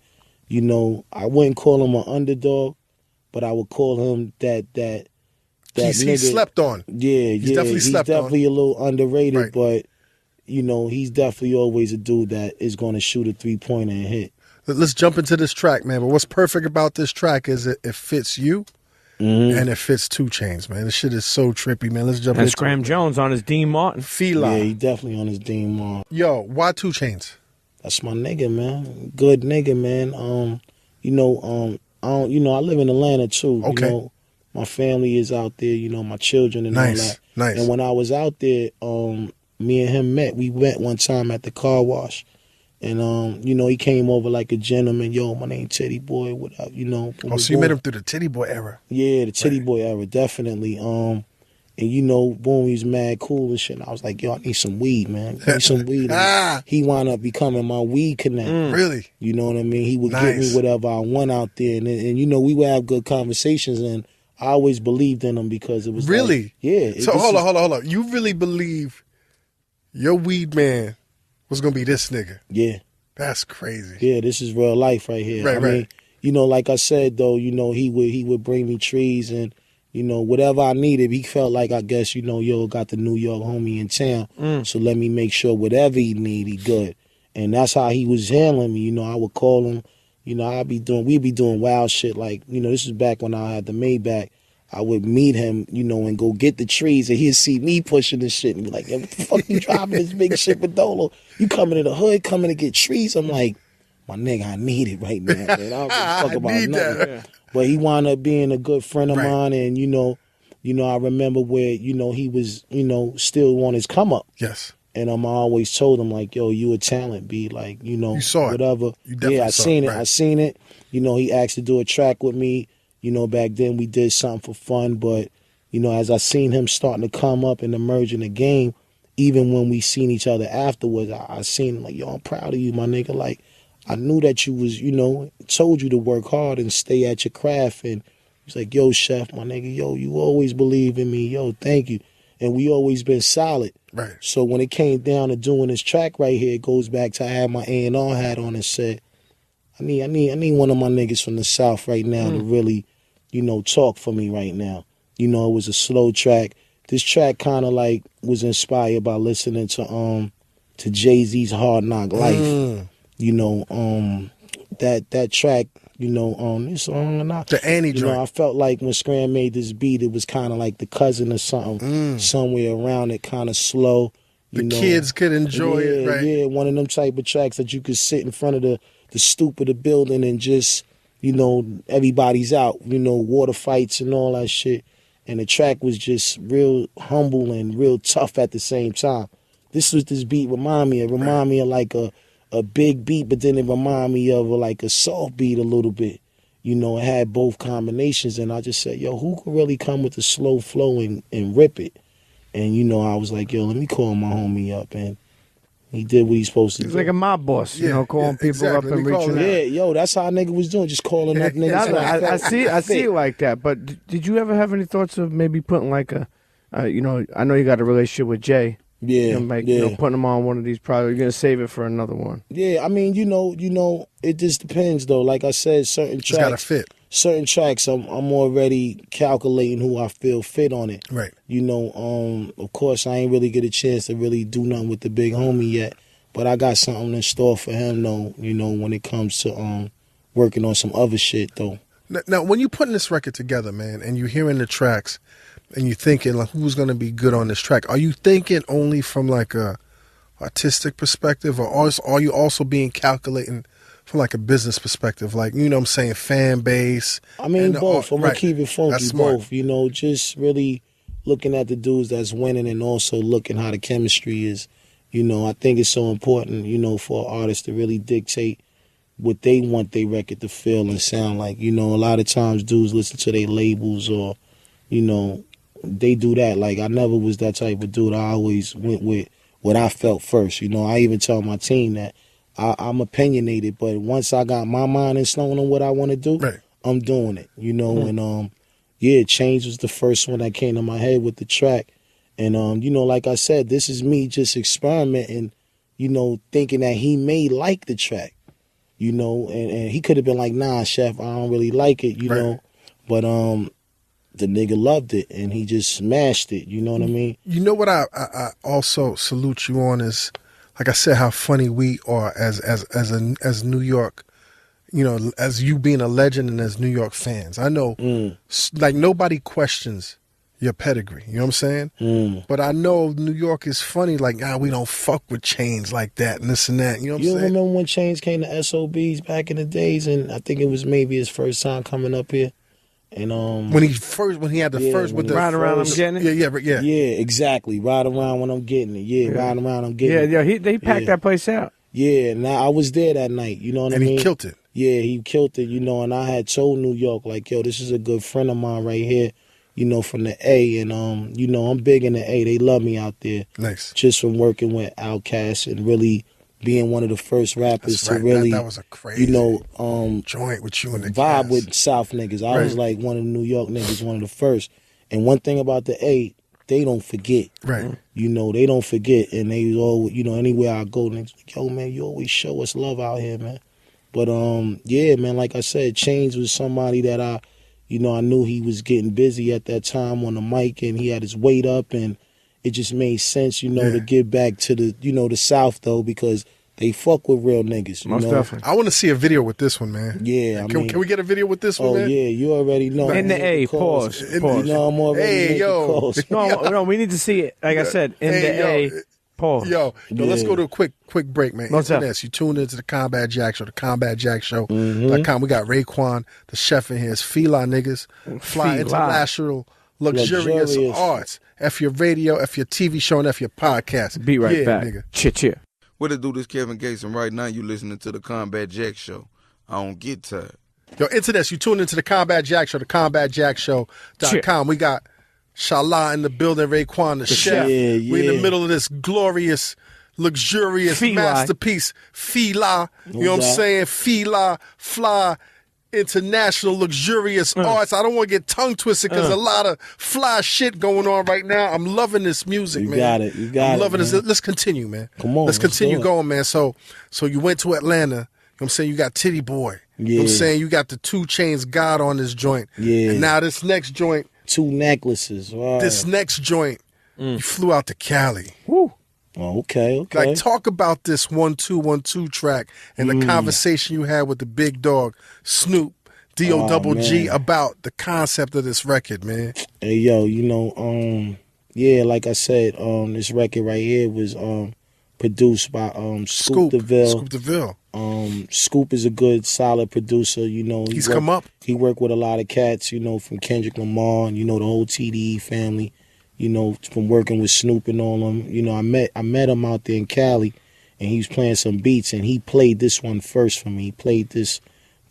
I wouldn't call him an underdog, but I would call him that he's slept on. Yeah, he's definitely slept on. Definitely a little underrated, Right. but you know, he's definitely always a dude that is going to shoot a 3-pointer and hit. Let's jump into this track, man. But what's perfect about this track is it fits you. And it fits 2 Chainz, man. This shit is so trippy, man. Let's jump into it. And Scram Jones on his Dean Martin. F.I.L.A. Yeah, he definitely on his Dean Martin. Yo, why 2 Chainz? That's my nigga, man. Good nigga, man. I live in Atlanta too. Okay. You know, my family is out there, you know, my children and all that. Nice. And when I was out there, me and him met. We went one time at the car wash. And, you know, he came over like a gentleman. Yo, my name Titty Boy. What up, you know. So you met him through the Titty Boy era? Yeah, the Titty Boy era, definitely. And, you know, boom, he was mad cool and shit. And I was like, yo, I need some weed, man. I need some weed. He wound up becoming my weed connect. Really? You know what I mean? He would give me whatever I want out there. And, you know, we would have good conversations. And I always believed in him because it was really? Like, yeah. So hold on. You really believe your weed man was going to be this nigga? Yeah. That's crazy. Yeah, this is real life right here. I mean, you know, like I said, though, you know, he would bring me trees and, you know, whatever I needed. He felt like, I guess, you know, yo, got the New York homie in town. So let me make sure whatever he need, he good. And that's how he was handling me. You know, I would call him. You know, we'd be doing wild shit. Like, you know, this is back when I had the Maybach. I would meet him, you know, and go get the trees, and he'd see me pushing this shit and be like, yo, what the fuck you driving this big shit for Dolo? You coming to the hood, coming to get trees? I'm like, my nigga, I need it right now, man. I don't give a fuck about nothing. That. But he wound up being a good friend of mine, and, you know, I remember where, you know, he was, you know, still on his come up. Yes. And I always told him, like, yo, you a talent, B. Like, you know, you saw whatever. It. You definitely I seen it. Right. I seen it. You know, he asked to do a track with me. You know, back then we did something for fun, but, you know, as I seen him starting to come up and emerge in the game, even when we seen each other afterwards, I seen him like, yo, I'm proud of you, my nigga. Like, I knew that you was, you know, told you to work hard and stay at your craft. And he's like, yo, Chef, my nigga, yo, you always believe in me. Yo, thank you. And we always been solid. Right. So when it came down to doing this track right here, it goes back to I had my A&R hat on and said, I need one of my niggas from the South right now to really, you know, talk for me right now. You know, it was a slow track. This track kind of like was inspired by listening to Jay-Z's Hard Knock Life. You know, that track, you know, this song and the Annie you joint. know, I felt like when Scram made this beat, it was kind of like the cousin or something, somewhere around it, kind of slow. The kids could enjoy it, right? Yeah, one of them type of tracks that you could sit in front of the stoop of the building and just, you know, everybody's out, you know, water fights and all that shit. And the track was just real humble and real tough at the same time. This beat remind me. It remind me of like a big beat, but then it remind me of like a soft beat a little bit. You know, it had both combinations, and I just said, yo, who could really come with the slow flow and rip it? And, you know, I was like, yo, let me call my homie up, and he did what he's supposed to do. He's like a mob boss, you know, calling people up and reaching out. Yeah, yo, that's how a nigga was doing, just calling up niggas. I see it like that, but did you ever have any thoughts of maybe putting like you know, I know you got a relationship with Jay. Yeah, you know, putting him on one of these projects. You're gonna save it for another one. Yeah, I mean, you know, it just depends though. Like I said, certain tracks, it's gotta fit. Certain tracks, I'm already calculating who I feel fit on it. Right. You know, of course, I ain't really get a chance to really do nothing with the big homie yet, but I got something in store for him though. You know, when it comes to working on some other shit though. Now, when you putting this record together, man, and you're hearing the tracks. And you thinking like, who's gonna be good on this track? Are you thinking only from like a artistic perspective, or are you also being calculating from like a business perspective? Like, you know what I'm saying, fan base. I mean, both. I'm gonna keep it funky. That's smart. Both. You know, just really looking at the dudes that's winning, and also looking how the chemistry is. You know, I think it's so important. You know, for artists to really dictate what they want their record to feel and sound like. You know, a lot of times dudes listen to their labels or, you know, they do that. Like, I never was that type of dude. I always went with what I felt first. You know, I even tell my team that I'm opinionated, but once I got my mind in stone on what I want to do, I'm doing it. You know, and yeah, Chainz was the first one that came to my head with the track. And you know, like I said, this is me just experimenting, you know, thinking that he may like the track. You know, and he could have been like, nah, Chef, I don't really like it, you know. But the nigga loved it, and he just smashed it. You know what I mean? You know what I also salute you on is, like I said, how funny we are as New York. You know, as you being a legend and as New York fans, I know, like nobody questions your pedigree. You know what I'm saying? But I know New York is funny. Like, we don't fuck with Chainz like that and this and that. You know what I'm saying? You remember when Chainz came to SOBs back in the days, and I think it was maybe his first time coming up here. And when he had the first with the ride around, I'm getting it. Yeah, exactly. Ride around when I'm getting it. Yeah, ride around, I'm getting it. Yeah, they packed that place out. Yeah, now I was there that night. You know what I mean? And he killed it. Yeah, he killed it. You know, and I had told New York like, yo, this is a good friend of mine right here. You know, from the A, and you know, I'm big in the A. They love me out there. Nice. Just from working with Outkast and really being one of the first rappers to really, that was a crazy, joint with you and the vibe cast. with South niggas. I was like one of the New York niggas, one of the first. And one thing about the A, they don't forget. Right. You know, they don't forget, and they all, you know, anywhere I go, niggas like, yo, man, you always show us love out here, man. But yeah, man, like I said, Chainz was somebody that I knew he was getting busy at that time on the mic, and he had his weight up, and it just made sense, to give back to the, the South, though, because they fuck with real niggas. Most definitely. I want to see a video with this one, man. Yeah, can we get a video with this one, man? Oh, yeah, you already know. In the A, pause. You know, I'm already calls. No, we need to see it. Like I said, in the A, pause. Yo, let's go to a quick break, man. Internet, you tuned into the Combat Jack Show, thecombatjackshow.com. We got Raekwon, the chef in here. It's F.I.L.A, niggas. Fly International Luxurious Arts. F your radio, F your TV show, and F your podcast. Be right back. Nigga. Cheer. What it do, this Kevin Gates, and right now you listening to the Combat Jack Show. I don't get tired. Yo, Internet, you tuned into the Combat Jack Show, thecombatjackshow.com. We got F.I.L.A in the building, Raekwon, the chef. Yeah. We in the middle of this glorious, luxurious masterpiece, F.I.L.A. You know what I'm saying? F.I.L.A, Fly International Luxurious Arts. I don't want to get tongue twisted because a lot of fly shit going on right now. I'm loving this music, man. You got it. I'm loving this. Let's continue, man. Come on. Let's continue going, man. So you went to Atlanta. You know what I'm saying? You got Titty Boy. You know what I'm saying? You got the 2 Chainz God on this joint. Yeah. And now this next joint. 2 necklaces. Wow. This next joint, you flew out to Cali. Woo. Oh, okay. Like, talk about this 1-2-1-2 track and the conversation you had with the big dog, Snoop, D.O.G. about the concept of this record, man. Hey, yo, like I said, this record right here was produced by Scoop DeVille. Scoop DeVille. Scoop is a good, solid producer. He's come up. He worked with a lot of cats, from Kendrick Lamar and, the whole TDE family. From working with Snoop and all them. I met him out there in Cali, and he was playing some beats, and he played this one first for me. He played this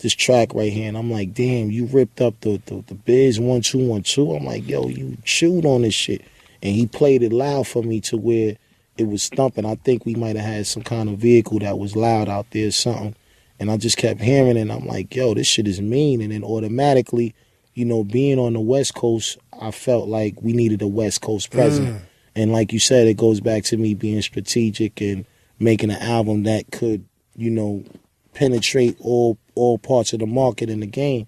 track right here, and I'm like, damn, you ripped up the Biz 1-2-1-2. I'm like, yo, you chewed on this shit. And he played it loud for me to where it was thumping. I think we might have had some kind of vehicle that was loud out there or something. And I just kept hearing it, and I'm like, yo, this shit is mean. And then automatically, being on the West Coast, I felt like we needed a West Coast presence. And like you said, it goes back to me being strategic and making an album that could, penetrate all parts of the market in the game.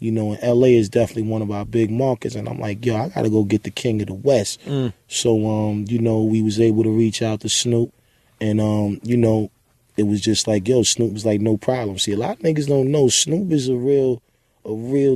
And L.A. is definitely one of our big markets. And I'm like, yo, I got to go get the king of the West. So, we was able to reach out to Snoop. And, it was just like, yo, Snoop was like, no problem. See, a lot of niggas don't know Snoop is a real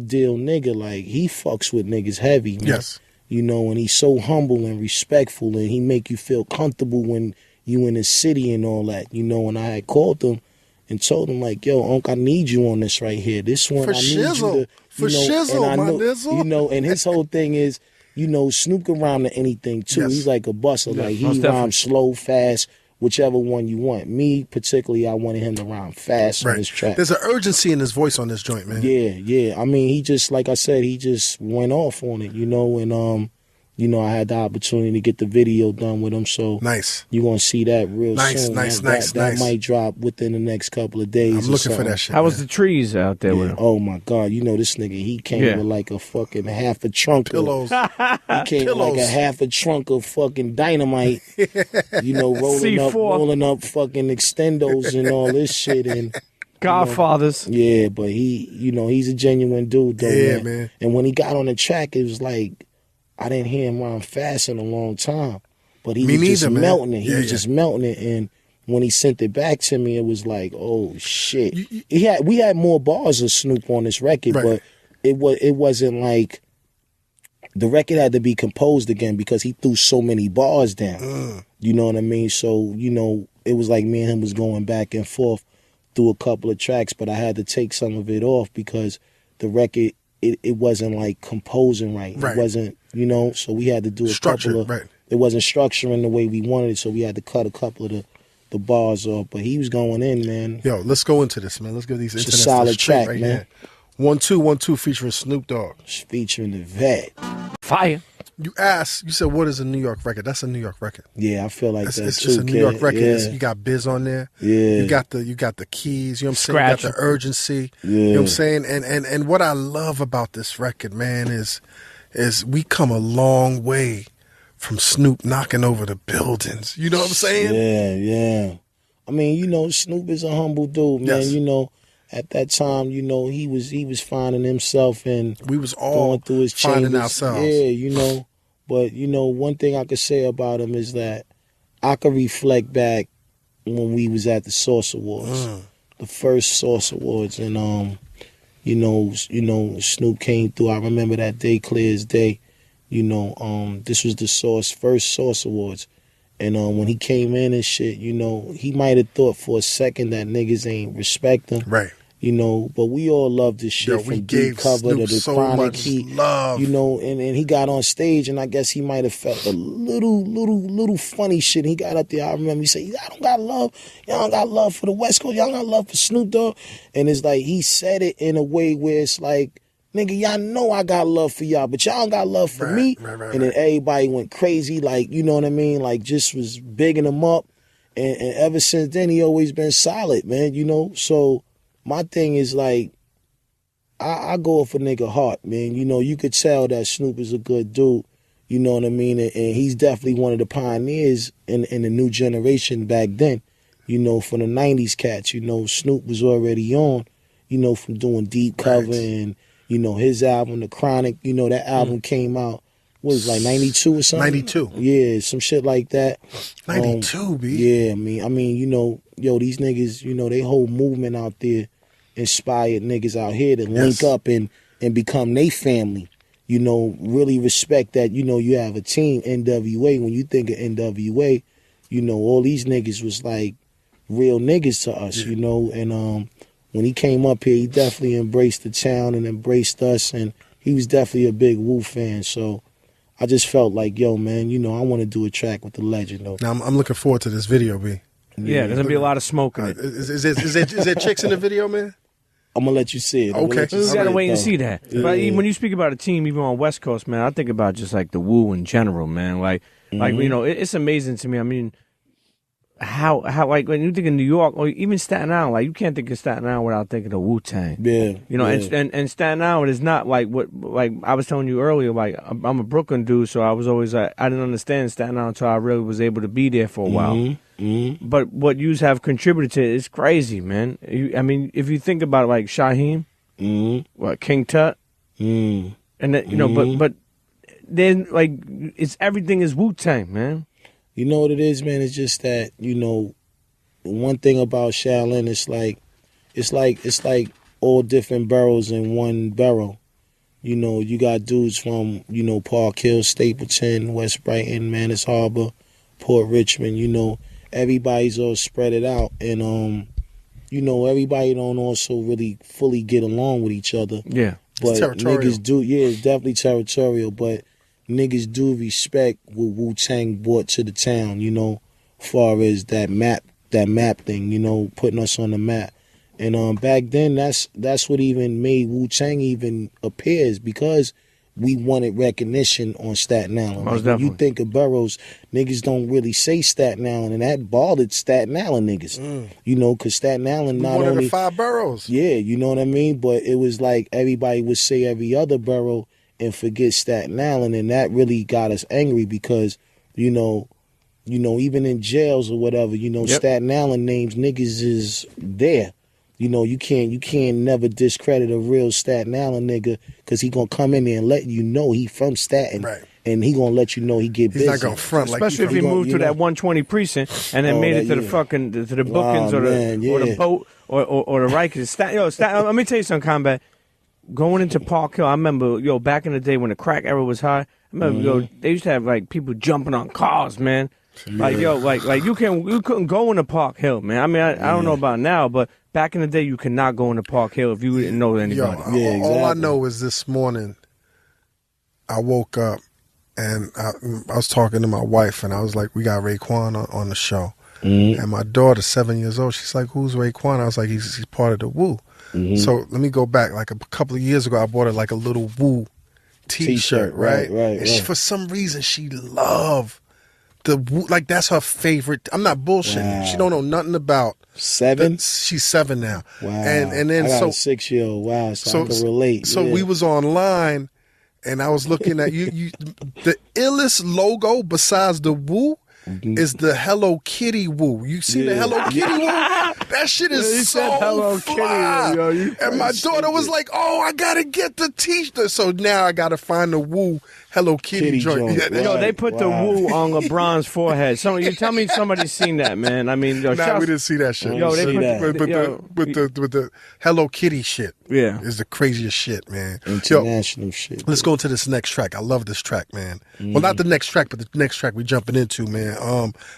deal nigga. Like, he fucks with niggas heavy, man. Yes. And he's so humble and respectful, and he make you feel comfortable when you in the city and all that, And I had called him and told him, like, yo, Unc, I need you on this right here. This one, I need you to, shizzle, and I know, my nizzle. And his whole thing is, Snoop can rhyme to anything, too. Yes. He's like a buster. Like, he rhymes slow, fast, whichever one you want. Me, particularly, I wanted him to rhyme fast on this track. There's an urgency in his voice on this joint, man. Yeah. I mean, he just, like I said, he just went off on it, and, I had the opportunity to get the video done with him, so nice. You're going to see that real soon. Nice. That might drop within the next couple of days. I'm looking for that shit. How was the trees out there with him? Oh, my God. This nigga, he came with like a fucking half a trunk pillows. He came with like a half a trunk of fucking dynamite, rolling up fucking extendos and all this shit. And Godfathers. Yeah, but he's a genuine dude, though, Yeah, man. And when he got on the track, it was like, I didn't hear him rhyme fast in a long time. But he was just melting it. He was just melting it. And when he sent it back to me, it was like, oh, shit. We had more bars of Snoop on this record, but it wasn't like, the record had to be composed again because he threw so many bars down. You know what I mean? So, it was like me and him was going back and forth through a couple of tracks, but I had to take some of it off because the record, it wasn't like composing right. It wasn't, so we had to do a couple of, it wasn't structuring the way we wanted it, so we had to cut a couple of the bars off, but he was going in, man. Yo, let's go into this, man. Let's give these it's a solid track, right, man. 1-2-1-2 featuring Snoop Dogg. Featuring the vet. Fire. You said, what is a New York record? That's a New York record. Yeah, I feel like it's too, a New York record. Yeah. You got Biz on there. Yeah. You got the keys. You know what I'm saying? You got the urgency. Yeah. You know what I'm saying? And what I love about this record, man, is we come a long way from Snoop knocking over the buildings. You know what I'm saying? Yeah. I mean, Snoop is a humble dude, man. Yes. At that time, he was finding himself and we was all going through his finding chambers. ourselves. Yeah, But one thing I could say about him is that I could reflect back when we was at the Source Awards, the first Source Awards, and Snoop came through. I remember that day clear as day. This was the first Source Awards. And when he came in and shit, he might have thought for a second that niggas ain't respect him. Right. But we all love this shit from Deep Cover to the so Chronic. He love. And he got on stage, and I guess he might have felt a little funny shit. He got up there, I remember he said, I don't got love. Y'all don't got love for the West Coast. Y'all got love for Snoop Dogg. And it's like, he said it in a way where it's like, nigga, y'all know I got love for y'all, but y'all don't got love for me. Right. And then everybody went crazy, like, you know what I mean? Like, just was bigging him up. And ever since then, he always been solid, man, So my thing is, like, I go off a nigga heart, man. You could tell that Snoop is a good dude, you know what I mean? And he's definitely one of the pioneers in the new generation back then, from the 90s cats. Snoop was already on, from doing Deep Cover and, his album, The Chronic, that album came out, what was it, like 92 or something? 92. Yeah, some shit like that. 92, B. Yeah, I mean, these niggas, they whole movement out there inspired niggas out here to link up and become they family. Really respect that, you have a team, NWA. When you think of NWA, all these niggas was like real niggas to us, and when he came up here, he definitely embraced the town and embraced us, and he was definitely a big Wu fan, so I just felt like, yo, man, I want to do a track with the legend, though. Now, I'm looking forward to this video, B. Yeah, there's going to be a lot of smoke in it. Is there chicks in the video, man? I'm going to let you see it. Okay. You got to wait and see that. Yeah. But when you speak about a team, even on West Coast, man, I think about just like the Wu in general, man. Like it's amazing to me. I mean, how like when you think of New York or even Staten Island, like you can't think of Staten Island without thinking of Wu-Tang. Yeah. And Staten Island is not like what, like I was telling you earlier, like I'm a Brooklyn dude, so I was always I didn't understand Staten Island until I really was able to be there for a while. But what yous have contributed to it is crazy, man. I mean, if you think about it, like Shaheem, King Tut, and then, but then like everything is Wu-Tang, man. You know what it is, man? It's just that, one thing about Shaolin, it's like all different boroughs in one borough. You got dudes from, Park Hill, Stapleton, West Brighton, Manus Harbor, Port Richmond, everybody's all spread it out. And, everybody don't also really fully get along with each other. Yeah. But territorial. Niggas do, it's definitely territorial, but niggas do respect what Wu-Tang brought to the town, as far as that map thing, putting us on the map. And back then, that's what even made Wu-Tang even appears, because we wanted recognition on Staten Island. Most when you think of boroughs, niggas don't really say Staten Island, and that bothered Staten Island niggas, because Staten Island not one only... of the 5 boroughs. Yeah, you know what I mean? But it was like everybody would say every other borough and forget Staten Island, and that really got us angry because, even in jails or whatever, Staten Island names niggas is there. You know, you can't never discredit a real Staten Island nigga because he gonna come in there and let you know he from Staten. Right. And he gonna let you know he get busy. He's not gonna front especially if he moved to that 120 precinct and then made it to the fucking to the bookings or the boat or the Rikers. Let me tell you something, Combat. Going into Park Hill, I remember back in the day when the crack era was high. I remember they used to have like people jumping on cars, man. Like you couldn't go into Park Hill, man. I mean I don't know about now, but back in the day you could not go into Park Hill if you didn't know anybody. All I know is this morning I woke up and I was talking to my wife and I was like, we got Raekwon on the show. And my daughter, 7 years old, she's like, who's Raekwon? I was like, he's part of the Wu. So let me go back. Like a couple of years ago, I bought her like a little Wu T-shirt, right? And she, for some reason, she loved the Wu. Like that's her favorite. I'm not bullshitting. Wow. She don't know nothing about 7. She's 7 now. Wow. And then I got a 6-year-old. Wow. So I can relate. So we was online, and I was looking at you. The illest logo besides the Wu is the Hello Kitty Wu. You see the Hello Kitty Wu? That shit is so fly. Kitty, and my daughter was like, "Oh, I gotta get the T-shirt." So now I gotta find the Wu Hello Kitty joint. Yeah, they put the Wu on LeBron's forehead. You tell me somebody's seen that, man. I mean, we didn't see that shit. They put with the Hello Kitty shit. Yeah, is the craziest shit, man. International shit. Let's go into this next track. I love this track, man. Well, not the next track, but the next track we jumping into, man.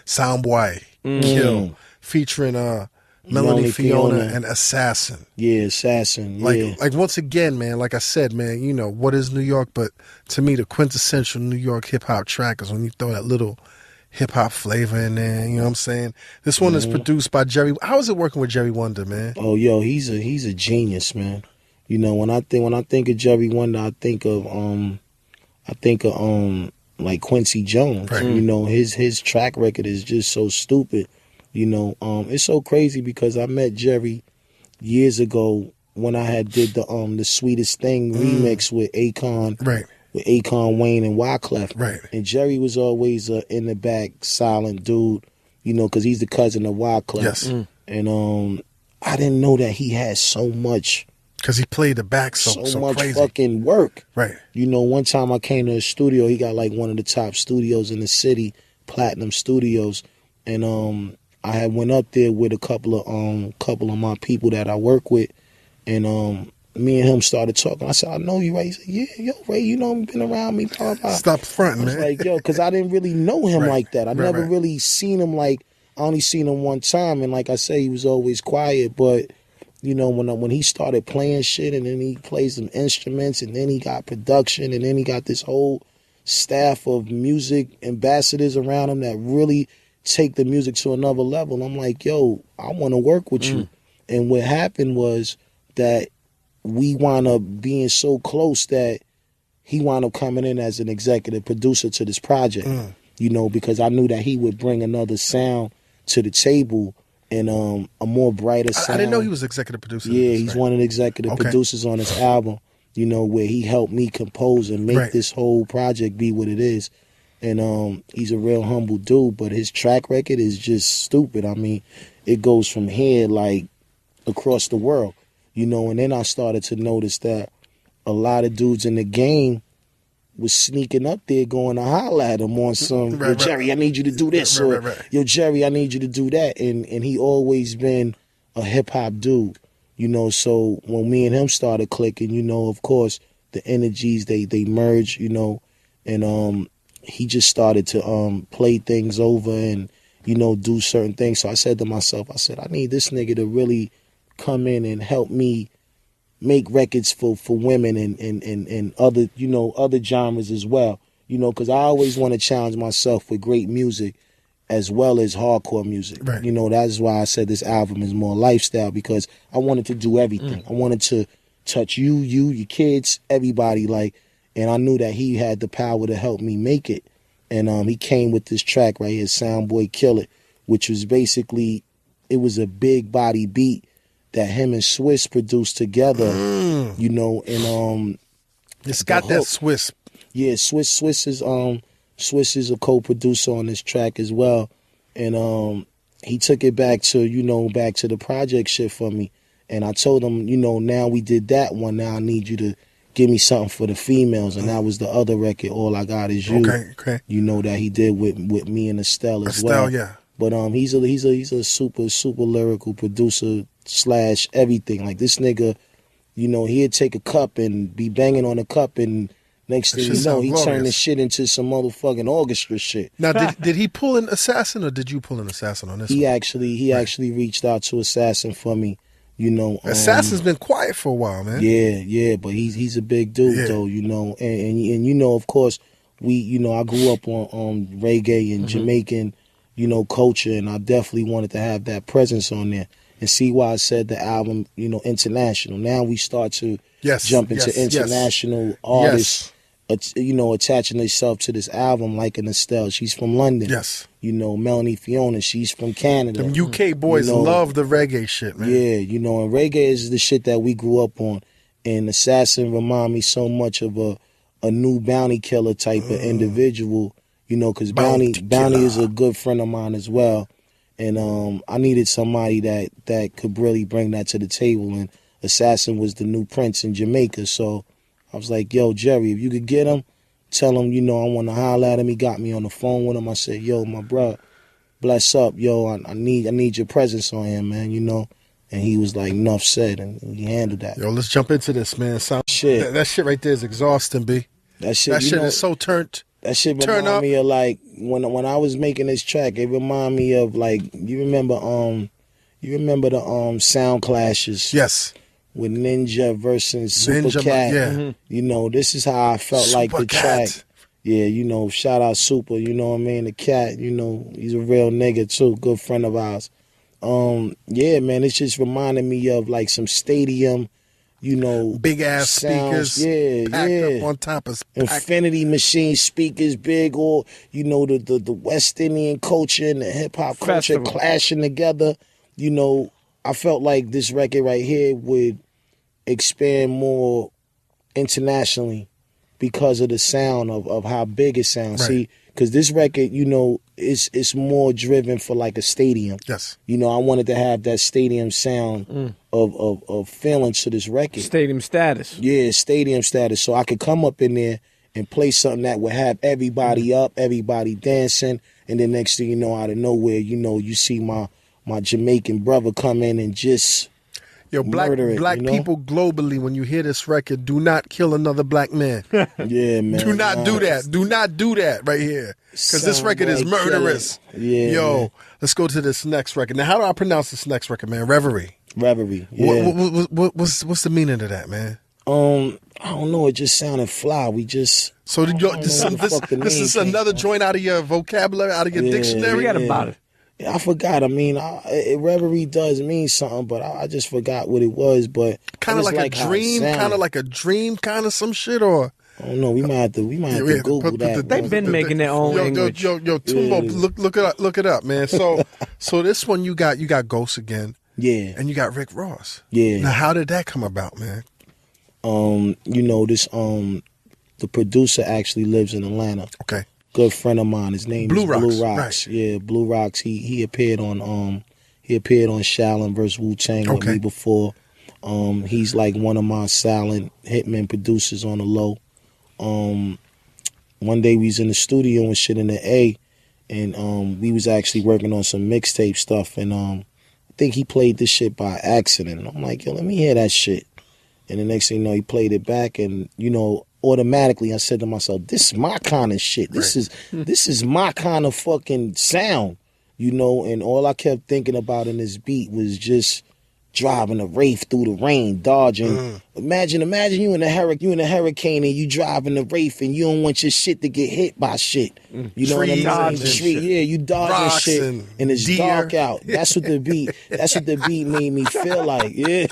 Soundboy Kill featuring Melanie Fiona and Assassin. Yeah, Assassin. Like once again, man, like I said, man, you know, what is New York? But to me, the quintessential New York hip hop track is when you throw that little hip hop flavor in there. You know what I'm saying? This one is produced by Jerry. How is it working with Jerry Wonder, man? Oh, yo, he's a genius, man. You know, when I think of Jerry Wonder, I think of like Quincy Jones. Right. You know, his track record is just so stupid. You know, it's so crazy because I met Jerry years ago when I had did the Sweetest Thing remix with Akon, right? With Akon, Wayne, and Wyclef, right? And Jerry was always in the back, silent dude, you know, because he's the cousin of Wyclef. Yes. And I didn't know that he had so much. Because he played the back so much crazy. Fucking work. Right. You know, one time I came to his studio, he got like one of the top studios in the city, Platinum Studios, and I had went up there with a couple of my people that I work with, and me and him started talking. I said, "I know you, Ray." He said, "Yeah, yo, Ray, you know, you've been around me." Blah, blah. Stop fronting, man. I was like, yo, because I didn't really know him like that. I never really seen him like. I only seen him one time, and like I say, he was always quiet. But you know, when he started playing shit, and then he plays some instruments, and then he got production, and then he got this whole staff of music ambassadors around him that really take the music to another level. I'm like, yo, I want to work with you. And what happened was that we wound up being so close that he wound up coming in as an executive producer to this project, you know, because I knew that he would bring another sound to the table and a more brighter sound. I didn't know he was executive producer. Yeah, he's one of the executive producers on this album, you know, where he helped me compose and make this whole project be what it is. And he's a real humble dude, but his track record is just stupid. I mean, it goes from here, like, across the world, you know. And then I started to notice that a lot of dudes in the game was sneaking up there going to holler at him on some, yo, Jerry, I need you to do this, or yo, Jerry, I need you to do that. And he always been a hip-hop dude, you know. So when me and him started clicking, you know, of course, the energies, they merge, you know, and he just started to play things over and, you know, do certain things. So I said to myself, I need this nigga to really come in and help me make records for women and other, you know, other genres as well. You know, because I always want to challenge myself with great music as well as hardcore music. Right. You know, that's why I said this album is more lifestyle, because I wanted to do everything. I wanted to touch you, your kids, everybody, like. And I knew that he had the power to help me make it. And he came with this track right here, Soundboy Kill It, which was basically, it was a big body beat that him and Swiss produced together, you know, and it's got that Swiss. Yeah, Swiss is a co-producer on this track as well. And he took it back to the project shit for me. And I told him, you know, now we did that one. Now I need you to give me something for the females. And that was the other record, All I Got Is You. Okay. You know, that he did with me and Estelle as well. Yeah. But he's a super lyrical producer / everything. Like this nigga, you know, he'd take a cup and be banging on a cup, and next thing you know, he turned the shit into some motherfucking orchestra shit. Now, did he pull an Assassin, or did you pull an Assassin on this? He one? actually reached out to Assassin for me. You know, Assassin's been quiet for a while, man. Yeah, but he's a big dude though. You know, and you know, of course, I grew up on reggae and Jamaican, you know, culture, and I definitely wanted to have that presence on there. And see why I said the album, you know, international. Now we start to jump into international artists, you know, attaching themselves to this album, like an Estelle. She's from London. Yes. You know, Melanie Fiona, she's from Canada. Them UK boys love the reggae shit, man. Yeah, you know, and reggae is the shit that we grew up on. And Assassin remind me so much of a new bounty killer type of individual, you know, because Bounty is a good friend of mine as well. And I needed somebody that could really bring that to the table. And Assassin was the new prince in Jamaica. So I was like, yo, Jerry, if you could get him, tell him, you know, I want to holler at him. He got me on the phone with him. I said, yo, my bro, bless up. Yo, I need your presence on him, man, you know. And he was like, enough said, and he handled that. Yo, let's jump into this, man. Shit. That shit right there is exhausting, B. That shit is so turned. That shit remind me of like when I was making this track. It remind me of like you remember the Sound Clashes. Yes. With Ninja versus Super Cat. Yeah. Mm-hmm. You know, this is how I felt Super like the Cat. track. Yeah, you know, shout out Super. You know what I mean? The Cat. You know, he's a real nigga too. Good friend of ours. Yeah, man, it's just reminding me of like some stadium. You know, big ass sounds, speakers, packed up on top of Infinity Machine speakers, big, or you know the West Indian culture and the hip hop culture clashing together. You know, I felt like this record right here would expand more internationally because of the sound of how big it sounds. Right. See, because this record, you know, it's more driven for like a stadium. Yes. You know, I wanted to have that stadium sound of feelings to this record. Stadium status. Yeah, stadium status. So I could come up in there and play something that would have everybody up, everybody dancing, and then next thing you know, out of nowhere, you know, you see my Jamaican brother come in and just black you know? people globally, when you hear this record, do not kill another black man. Yeah, man. Do not do that. Do not do that right here. Because this record is murderous. Yeah, yo, man. Let's go to this next record. Now, how do I pronounce this next record, man? Reverie. Yeah. What's the meaning of that, man? I don't know. It just sounded fly. We just... So this is another joint out of your vocabulary, out of your dictionary? Forget about it. I forgot. I mean, reverie does mean something, but I just forgot what it was. But kind of like a dream, kind of some shit, or I don't know. We might have to Google that. They've been making their own language. Yo, Tumbo, look it up, man. So this one you got Ghost again, yeah, and you got Rick Ross, yeah. Now, how did that come about, man? You know this. The producer actually lives in Atlanta. Okay. Good friend of mine. His name is Blue Rocks. Right. Yeah, Blue Rocks. He appeared on Shaolin vs. Wu-Tang with me before. He's like one of my silent hitman producers on the low. One day we was in the studio and shit in the A, and we was actually working on some mixtape stuff, and I think he played this shit by accident. I'm like, yo, let me hear that shit. And the next thing you know, he played it back, and you know, automatically I said to myself, this is my kind of shit. This is my kind of fucking sound, you know. And all I kept thinking about in this beat was just driving a Wraith through the rain, dodging. Imagine you in a hurricane and you driving the Wraith and you don't want your shit to get hit by shit. You know what I mean? Yeah, you dodging rocks shit and it's deer. Dark out. That's what the beat made me feel like. Yeah.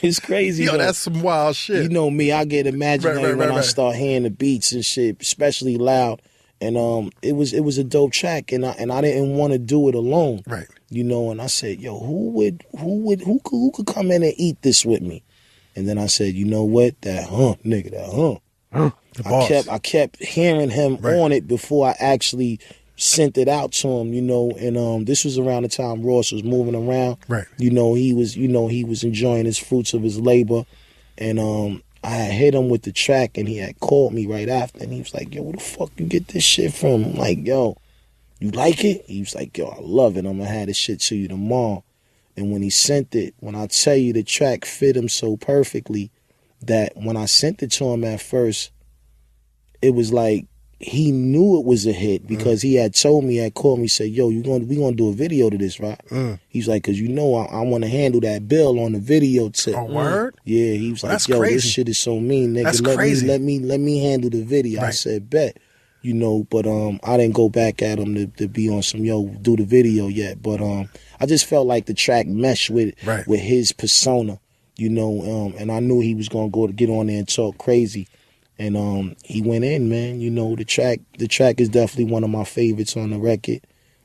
It's crazy. Yo, though. That's some wild shit. You know me, I get imaginary when I start hearing the beats and shit, especially loud. And it was a dope track, and I didn't want to do it alone. Right. You know, and I said, yo, who could come in and eat this with me? And then I said, you know what? That nigga. The boss. I kept hearing him on it before I actually sent it out to him, and this was around the time Ross was moving around. Right. He was enjoying his fruits of his labor, and I had hit him with the track, and he had called me right after, and he was like, yo, where the fuck you get this shit from? I'm like, yo, you like it? He was like, yo, I love it. I'm gonna have this shit to you tomorrow. And when he sent it, when I tell you the track fit him so perfectly that when I sent it to him at first, it was like, he knew it was a hit because he had told me, had called me, said, yo, we gonna do a video to this, right? He's like, because I want to handle that bill on the video tip. Oh, word? Yeah, he was like, That's yo, crazy. this shit is so mean, nigga. That's crazy. Let me handle the video. Right. I said, bet. But I didn't go back at him to be on some, do the video yet. But I just felt like the track meshed with his persona, and I knew he was gonna go to get on there and talk crazy. And he went in, man. The track is definitely one of my favorites on the record.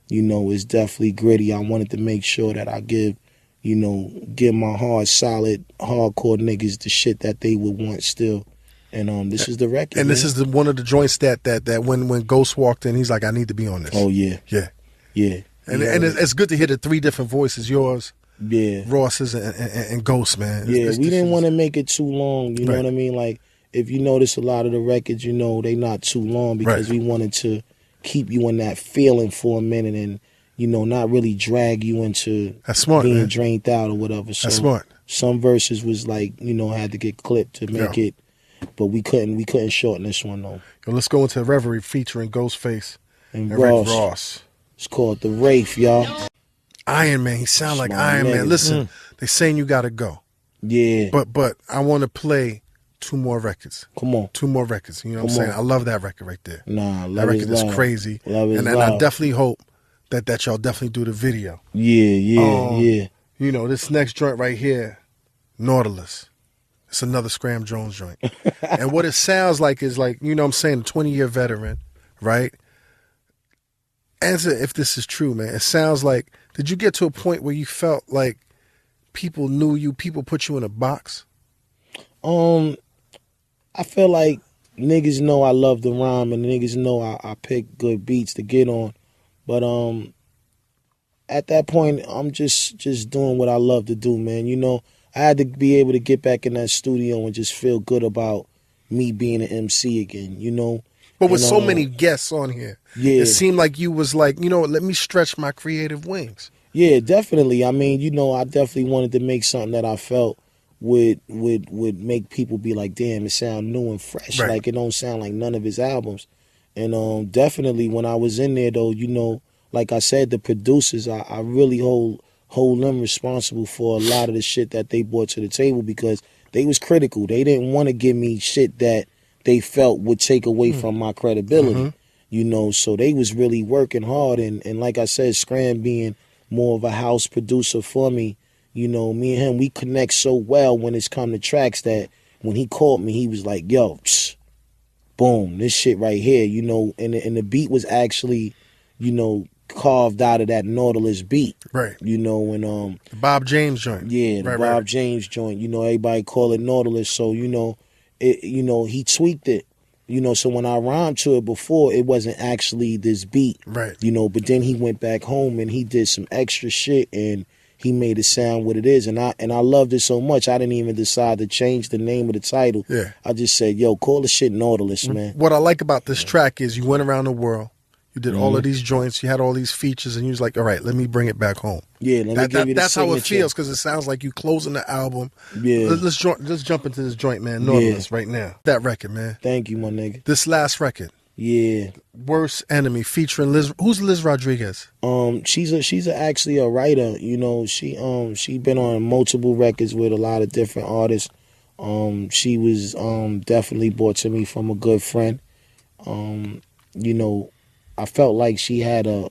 It's definitely gritty. I wanted to make sure that I give my hard, solid, hardcore niggas the shit that they would want still. And this is the record. And man. this is one of the joints that when Ghost walked in, he's like, I need to be on this. Oh yeah. Yeah. And it's good to hear the three different voices, yours, Ross's, and Ghost, man. We didn't want to make it too long, you know what I mean? Like, if you notice a lot of the records, they not too long because we wanted to keep you in that feeling for a minute and, not really drag you into being drained out or whatever. So That's smart. Some verses was like, had to get clipped to make it, but we couldn't shorten this one though. Yo, let's go into Reverie featuring Ghostface and Rick Ross. It's called The Wraith, y'all. Iron Man, he sound like Iron Man. Listen, they saying you gotta go. Yeah. But I want to play 2 more records. Come on. 2 more records. You know what I'm saying? I love that record right there. Nah, that record is crazy. Love is and I definitely hope that y'all definitely do the video. Yeah. This next joint right here, Nautilus. It's another Scram Jones joint. And what it sounds like is like, you know what I'm saying, a 20-year veteran, right? Answer if this is true, man. It sounds like, did you get to a point where you felt like people knew you, people put you in a box? I feel like niggas know I love the rhyme and niggas know I pick good beats to get on. But at that point, I'm just doing what I love to do, man. I had to be able to get back in that studio and just feel good about me being an MC again, But with so many guests on here, it seemed like you was like, let me stretch my creative wings. Yeah, definitely. I mean, I definitely wanted to make something that I felt would make people be like, damn, it sound new and fresh. Right. Like it don't sound like none of his albums. And definitely when I was in there though, like I said, the producers, I really hold them responsible for a lot of the shit that they brought to the table because they was critical. They didn't want to give me shit that they felt would take away from my credibility. So they was really working hard and like I said, Scram being more of a house producer for me, me and him, we connect so well when it's come to tracks that when he called me, he was like, yo, boom, this shit right here, and the beat was actually, carved out of that Nautilus beat. Right. And the Bob James joint. Yeah, the Bob James joint. everybody call it Nautilus, so he tweaked it. So when I rhymed to it before, it wasn't actually this beat. Right. But then he went back home and he did some extra shit and he made it sound what it is. And I loved it so much I didn't even decide to change the name of the title. Yeah. I just said, yo, call the shit Nautilus, man. What I like about this track is you went around the world. You did all of these joints. You had all these features, and you was like, "All right, let me bring it back home." Yeah, let me give you the that's how it signature. feels because it sounds like you closing the album. Yeah, let's jump into this joint, man. Nautilus right now. That record, man. Thank you, my nigga. This last record. Yeah. Worst Enemy featuring Liz. Who's Liz Rodriguez? She's actually a writer. She been on multiple records with a lot of different artists. She was definitely brought to me from a good friend. I felt like she had a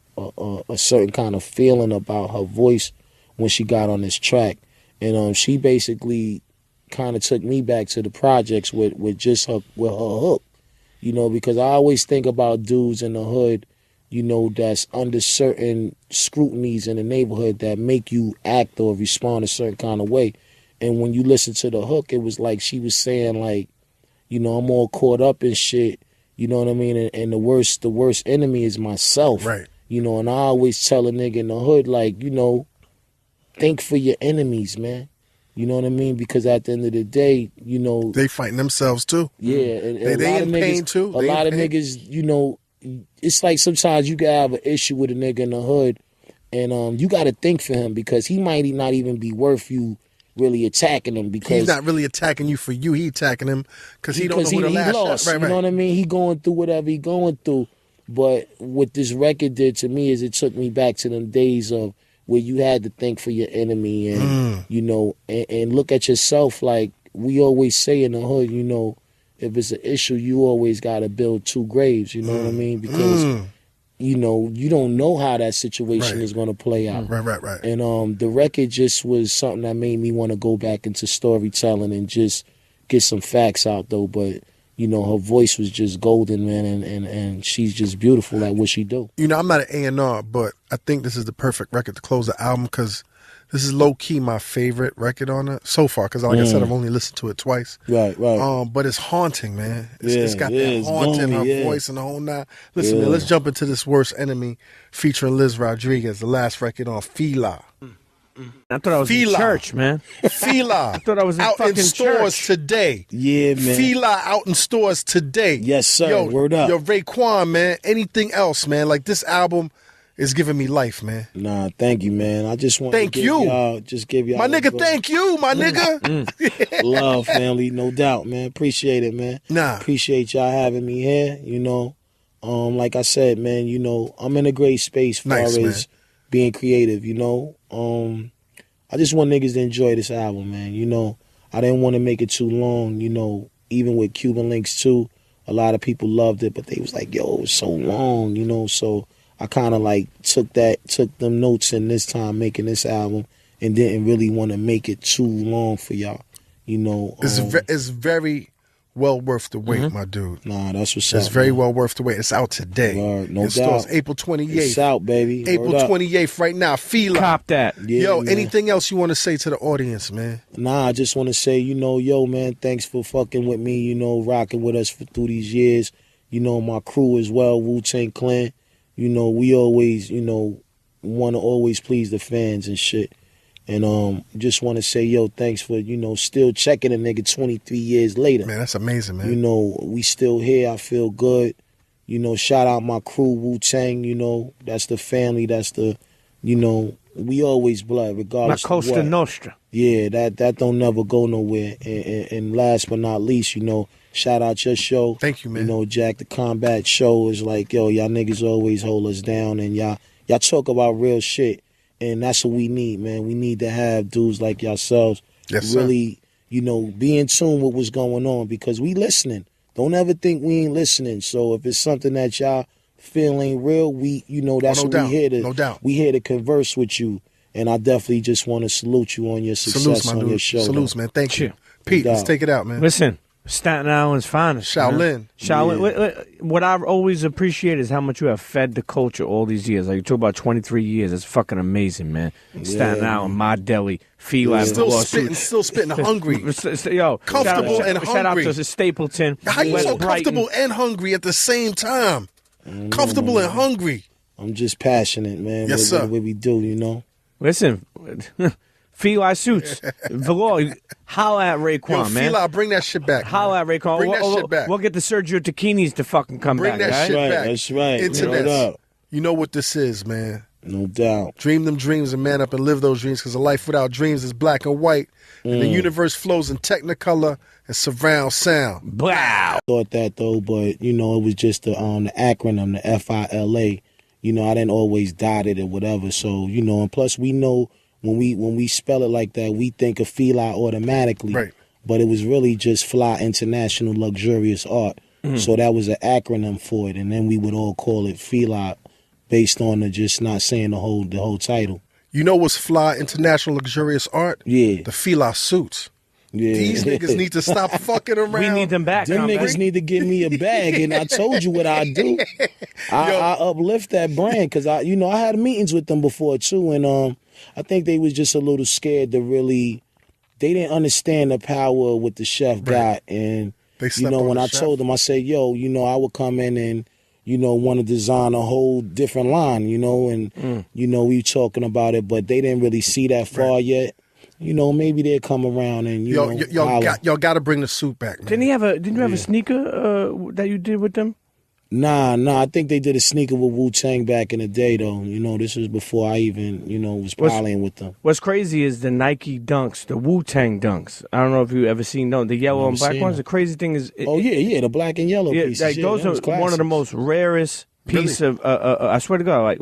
certain kind of feeling about her voice when she got on this track. And she basically kind of took me back to the projects with her hook. Because I always think about dudes in the hood, that's under certain scrutinies in the neighborhood that make you act or respond a certain kind of way. And when you listen to the hook, it was like she was saying like, I'm all caught up in shit. You know what I mean? And the worst enemy is myself. Right. You know, and I always tell a nigga in the hood, like, you know, think for your enemies, man. You know what I mean? Because at the end of the day, you know, they fighting themselves too. Yeah, and they in pain too. A lot of niggas, you know, it's like sometimes you can have an issue with a nigga in the hood, and you got to think for him because he might not even be worth you really attacking him because he's not really attacking you for you. He attacking him because he don't know who the last lost. Shot. Right, you know what I mean? He going through whatever he going through. But what this record did to me is it took me back to them days of where you had to think for your enemy and, you know, and look at yourself like we always say in the hood, you know, if it's an issue, you always got to build two graves, you know what I mean? Because, you know, you don't know how that situation is going to play out. Right. And the record just was something that made me want to go back into storytelling and just get some facts out, though. But, you know, her voice was just golden, man, and she's just beautiful at what she do. You know, I'm not an A&R, but I think this is the perfect record to close the album because this is low-key my favorite record on it so far because, like I said, I've only listened to it twice. Right. But it's haunting, man. It's got that haunting, her voice and the whole nine. Listen, man, let's jump into this Worst Enemy featuring Liz Rodriguez, the last record on F.I.L.A. I thought I was in church, man. F.I.L.A. I thought I was in out fucking in stores church. today. Yeah, man. F.I.L.A. out in stores today. Yes, sir. Yo, word up. Yo, Raekwon, man. Anything else, man? Like this album is giving me life, man. Nah, thank you, man. I just want to give y'all my nigga. Thank you, my nigga. Love, family, no doubt, man. Appreciate it, man. Appreciate y'all having me here. You know, like I said, man. You know, I'm in a great space far as being creative. You know, I just want niggas to enjoy this album, man. You know, I didn't want to make it too long. You know, even with Cuban Links too, a lot of people loved it, but they was like, yo, it was so long. You know, so I kind of like took them notes in this time making this album and didn't really want to make it too long for y'all. You know, it's very well worth the wait, my dude. Nah, that's what's up. It's very well worth the wait. It's out today. No doubt. April 28th. It's out, baby. April 28th right now. F.I.L.A. Cop that. Yeah, yo, man. Anything else you want to say to the audience, man? Nah, I just want to say, you know, yo, man, thanks for fucking with me, you know, rocking with us through these years. You know, my crew as well, Wu-Tang Clan. You know, we always, you know, want to always please the fans and shit. And just want to say, yo, thanks for, you know, still checking a nigga 23 years later. Man, that's amazing, man. You know, we still here. I feel good. You know, shout out my crew, Wu-Tang, you know. That's the family. That's the, you know, we always blood, regardless La Costa of what. Nostra. Yeah, that don't never go nowhere. And last but not least, you know, shout out your show. Thank you, man. You know, Jack the Combat Show is like, yo, y'all niggas always hold us down and y'all talk about real shit. And that's what we need, man. We need to have dudes like yourselves really, you know, be in tune with what's going on because we listening. Don't ever think we ain't listening. So if it's something that y'all feel ain't real, we, you know, that's what we here to. No doubt. We here to converse with you. And I definitely just want to salute you on your success on your show. Salutes, man. Thank you. Pete, let's take it out, man. Listen. Staten Island's finest. Shaolin. What I always appreciate is how much you have fed the culture all these years. Like you talk about 23 years. It's fucking amazing, man. Staten Island, My Deli, F.I.L.A. Still spitting hungry. Yo, comfortable and hungry. Shout out to Stapleton. How you so comfortable and hungry at the same time? Comfortable and hungry. I'm just passionate, man. Yes, sir. What we do, you know. Listen. F.I.L.A. suits. Velour, holla at Raekwon, man. F.I.L.A, bring that shit back. Holla at Raekwon. Bring that shit back. We'll get the Sergio Tachinis to fucking come back. Bring that shit back. That's right. Internet. You know what this is, man. No doubt. Dream them dreams and man up and live those dreams because a life without dreams is black and white. And the universe flows in technicolor and surround sound. Wow. Thought that, though, but, you know, it was just the acronym, the F.I.L.A. You know, I didn't always dot it or whatever. So, you know, and plus we know when we spell it like that, we think of F.I.L.A automatically. Right. But it was really just F.I.L.A International Luxurious Art. So that was an acronym for it. And then we would all call it F.I.L.A based on the just not saying the whole title. You know what's F.I.L.A International Luxurious Art? Yeah. The F.I.L.A suits. Yeah. These niggas need to stop fucking around. We need them back. Them niggas need to give me a bag, and I told you what I do. I uplift that brand because I had meetings with them before too, and I think they was just a little scared to really. They didn't understand the power of what the chef got, and You know, when I told them, I said, yo, you know, I would come in and, you know, want to design a whole different line, you know, and, you know, we talking about it, but they didn't really see that far yet. You know, maybe they'll come around and, y'all got to bring the suit back, man. Didn't you have a sneaker that you did with them? Nah, I think they did a sneaker with Wu-Tang back in the day, though. You know, this was before I even, you know, was piling with them. What's crazy is the Nike Dunks, the Wu-Tang Dunks. I don't know if you ever seen them. The yellow and black ones. The crazy thing is... the black and yellow pieces. Like, those are one of the most rarest piece of... I swear to God,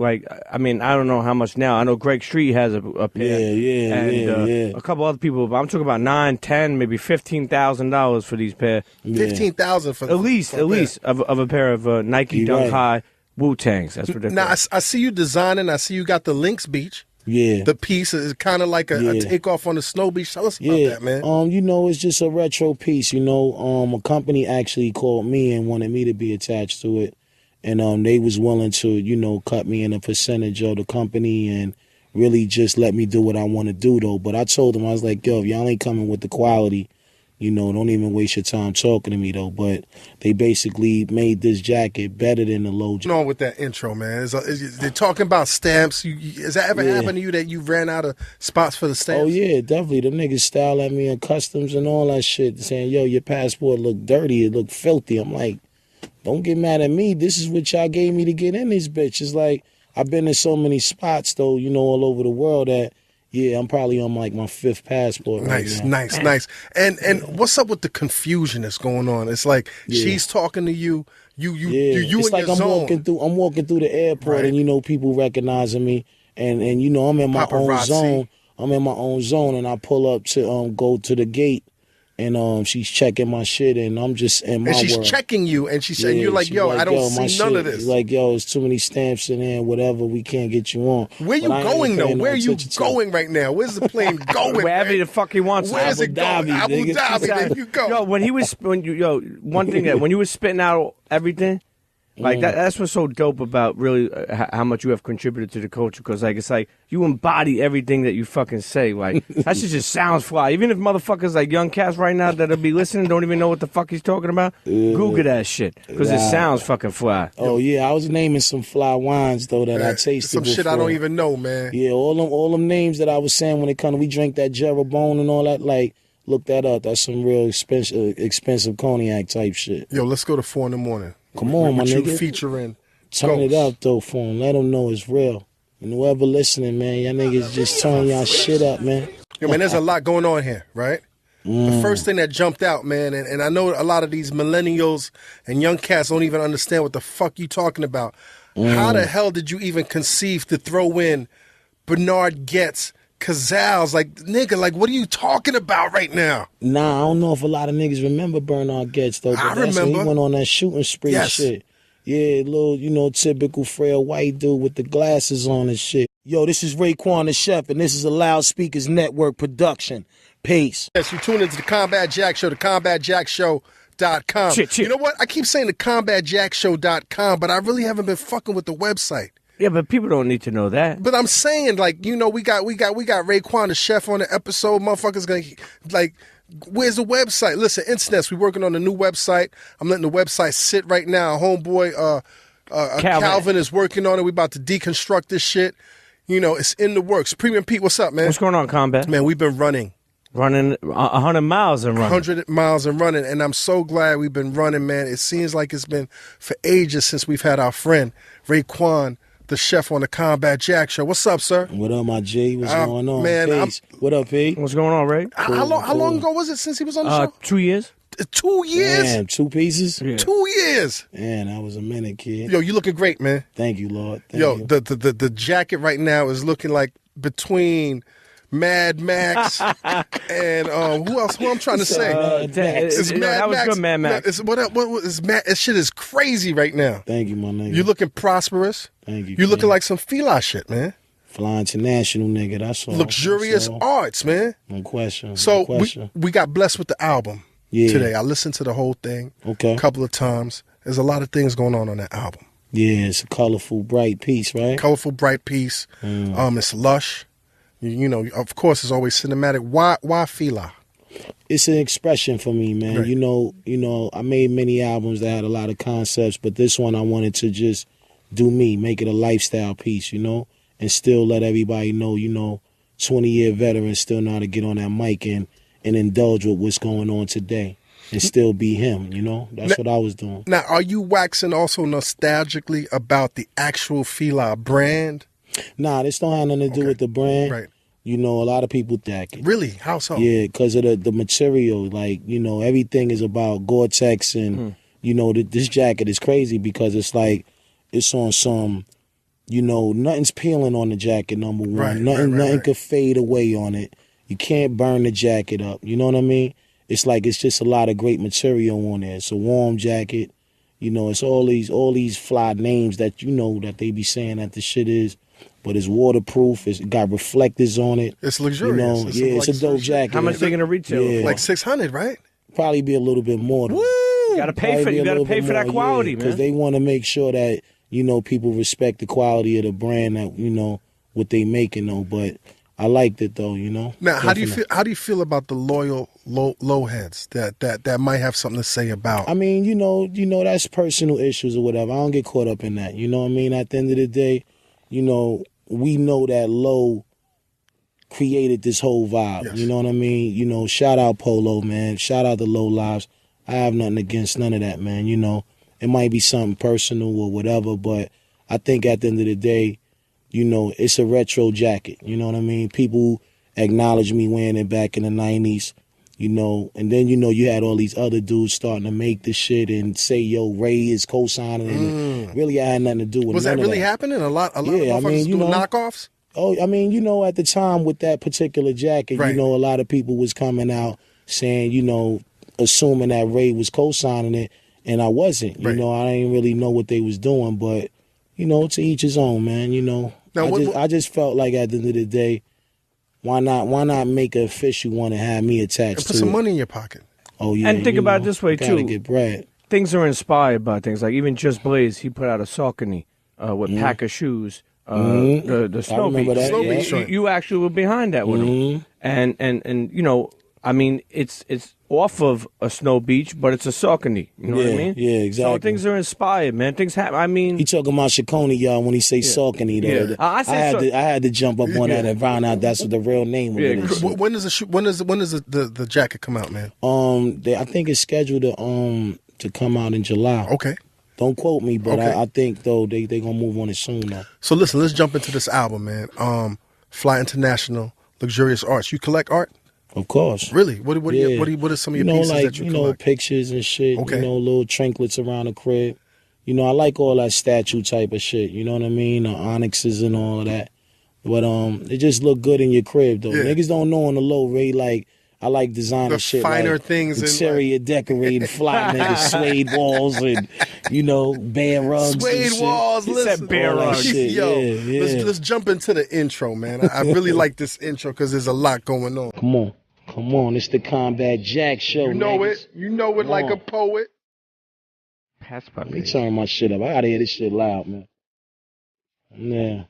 I mean, I don't know how much now. I know Greg Street has a pair. And a couple other people, but I'm talking about $9,000, $10,000, maybe $15,000 for these pair. $15,000 for at least of a pair of Nike Dunk High Wu-Tangs. That's what they're Now, I see you designing. I see you got the Lynx Beach. Yeah. The piece is kind of like a takeoff on the Snow Beach. Tell us about that, man. You know, it's just a retro piece, you know. A company actually called me and wanted me to be attached to it. And they was willing to, you know, cut me in a percentage of the company and really just let me do what I want to do, though. But I told them, I was like, yo, if y'all ain't coming with the quality, you know, don't even waste your time talking to me, though. But they basically made this jacket better than the low jacket. On with that intro, man. They're talking about stamps. Has that ever happened to you that you ran out of spots for the stamps? Oh, yeah, definitely. Them niggas style at me in customs and all that shit, saying, yo, your passport look dirty. It look filthy. I'm like, don't get mad at me. This is what y'all gave me to get in this bitch. It's like, I've been in so many spots, though, you know, all over the world that, yeah, I'm probably on like my 5th passport right now. Nice. And what's up with the confusion that's going on? It's like she's talking to you, you it's in like your zone. I'm walking through the airport and, you know, people recognizing me and you know, I'm in my own zone. I'm in my own zone and I pull up to go to the gate. And she's checking my shit, and I'm just in my world. And she's checking you, and she's saying, you're like, yo, I don't see none of this. Like, yo, there's too many stamps in there, whatever, we can't get you on. Where you going, though? Where are you going right now? Where's the plane going? Wherever the fuck he wants. Where's it going? Abu Dhabi, there you go. Yo, when you were spitting out everything, like that's what's so dope about really how much you have contributed to the culture. Because like it's like you embody everything that you fucking say. Like that shit just sounds fly. Even if motherfuckers like young cats right now that'll be listening don't even know what the fuck he's talking about, Google that shit because it sounds fucking fly. Oh yeah, I was naming some fly wines though that I tasted. Some before. Shit I don't even know, man. Yeah, all them names that I was saying when it come to we drink that Jeroboam and all that. Like look that up. That's some real expensive cognac type shit. Yo, let's go to 4 in the morning. Come on, my nigga. You featuring Turn it up, though, for them. Let them know it's real. And whoever listening, man, y'all niggas just turn y'all shit up, man. Yo, man, there's a lot going on here, right? The first thing that jumped out, man, and I know a lot of these millennials and young cats don't even understand what the fuck you talking about. How the hell did you even conceive to throw in Bernard Getz, Cazals? Like, nigga, like, what are you talking about right now? Nah, I don't know if a lot of niggas remember Bernard Getz, though. But I remember. When he went on that shooting spree shit. Yeah, little, you know, typical frail white dude with the glasses on and shit. Yo, this is Raekwon the Chef, and this is a Loudspeakers Network production. Peace. Yes, you tune into the Combat Jack Show, the CombatJackShow.com. Shit. You know what? I keep saying the CombatJackShow.com, but I really haven't been fucking with the website. Yeah, but people don't need to know that. But I'm saying, like, you know, we got Raekwon the Chef on the episode. Motherfuckers gonna like. Where's the website? Listen, Internets, we're working on a new website. I'm letting the website sit right now. Homeboy Calvin is working on it. We about to deconstruct this shit. You know, it's in the works. Premium Pete, what's up, man? What's going on, Combat? Man, we've been running 100 miles and running. 100 miles and running, and I'm so glad we've been running, man. It seems like it's been for ages since we've had our friend Raekwon the Chef on the Combat Jack Show. What's up, sir? What up, my G? What's going on? Man, what up, P? What's going on, Ray? How long ago was it since he was on the show? 2 years. 2 years? Damn, 2 pieces? Yeah. 2 years. Man, that was a minute, kid. Yo, you looking great, man. Thank you, Lord. Thank you. The jacket right now is looking like between Mad Max and who else? Who I'm trying to say? It's Mad that was Max. good, Mad Max. What is Mad? This shit is crazy right now. Thank you, my nigga. You looking prosperous. Thank you. You looking like some F.I.L.A shit, man. Fly International, nigga. That's all. Luxurious arts, man. No question. So no question. we got blessed with the album today. I listened to the whole thing a couple of times. There's a lot of things going on that album. Yeah, it's a colorful, bright piece, right? Colorful, bright piece. It's lush. You know, of course, it's always cinematic. Why F.I.L.A? it's an expression for me, man. Right. You know, I made many albums that had a lot of concepts, but this one I wanted to just do me, make it a lifestyle piece, you know, and still let everybody know, you know, 20-year veteran still know how to get on that mic and indulge with what's going on today and still be him, you know? That's what I was doing. Now, are you waxing also nostalgically about the actual F.I.L.A brand? Nah, this don't have nothing to do with the brand. Right. You know, a lot of people jacket. Really? How so? Yeah, because of the material. Like, you know, everything is about Gore-Tex and, you know, this jacket is crazy because it's like, it's on some, you know, nothing's peeling on the jacket, number one. Right, Nothing could fade away on it. You can't burn the jacket up. You know what I mean? It's like, it's just a lot of great material on there. It's a warm jacket. You know, it's all these fly names that, you know, that they be saying that the shit is. But it's waterproof. It's got reflectors on it. It's luxurious. You know, it's a dope jacket. How much they gonna retail? Yeah. Like 600, right? Probably be a little bit more. You gotta pay for. You gotta pay for that quality, man. Because they want to make sure that, you know, people respect the quality of the brand that, you know, what they making though. But I liked it though, you know. Now, how do you feel about the loyal low heads that might have something to say about? I mean, you know, that's personal issues or whatever. I don't get caught up in that. You know what I mean? At the end of the day, you know, we know that Low created this whole vibe. Yes. You know what I mean? You know, shout out Polo, man. Shout out to Low Lives. I have nothing against none of that, man. You know, it might be something personal or whatever, but I think at the end of the day, you know, it's a retro jacket. You know what I mean? People acknowledge me wearing it back in the 90s, you know, and then, you know, you had all these other dudes starting to make the shit and say, yo, Ray is co-signing. And really, I had nothing to do with it. Was that really happening? A lot of motherfuckers doing knockoffs? Oh, I mean, you know, at the time with that particular jacket, you know, a lot of people was coming out saying, you know, assuming that Ray was co-signing it, and I wasn't. You know, I didn't really know what they was doing, but, you know, to each his own, man. You know, now, I just felt like at the end of the day, why not make a official one and have me attached to it? Put some money in your pocket. Oh, yeah. And think about it this way, too. Gotta get bread. Things are inspired by things. Like even Just Blaze, he put out a Saucony with Pack of Shoes. The Snow Beach. You actually were behind that with him. And you know, I mean, it's off of a Snow Beach, but it's a Saucony. You know what I mean? Yeah, exactly. So things are inspired, man. Things happen. I mean, he talking about Chaconi, y'all, when he say Saucony. Though. I had to jump up on that and find out that's what the real name of it is. When does the jacket come out, man? I think it's scheduled to come out in July. Okay. Don't quote me, but I think though they gonna move on it soon though. So listen, let's jump into this album, man. F.I.L.A International, Luxurious Arts. You collect art? Of course. Really? What are some of your pieces that you collect? You know, pictures and shit. Okay. You know, little trinkets around the crib. You know, I like all that statue type of shit. You know what I mean? The onyxes and all of that. But it just look good in your crib though. Niggas don't know on the low, Ray. Like I like designer the shit. Finer like things. interior decorating, fly niggas, suede walls, and you know, bare rugs. Suede and walls. shit. Listen, said bare rugs. Yo, yeah. Let's jump into the intro, man. I really like this intro because there's a lot going on. Come on, it's the Combat Jack show. You know niggas. it. You know it like a poet. pass by Let me. me turn my shit up. I gotta hear this shit loud, man. Yeah.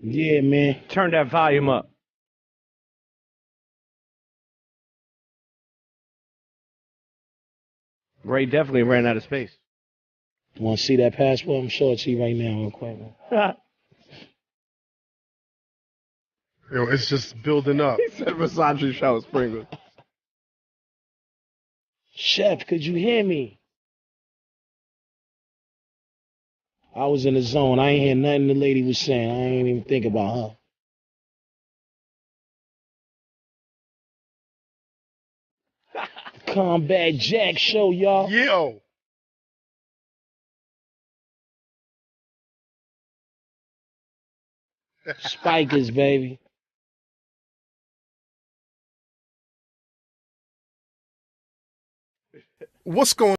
Yeah, man. Turn that volume up. Ray definitely ran out of space. You want to see that passport? I'm showing it to you right now, real quick. Yo, it's just building up. He said Versace shower sprinkles. Chef, could you hear me? I was in the zone. I ain't hear nothing the lady was saying. I ain't even think about her. Combat Jack show, y'all. Yo. Spikers, baby. What's going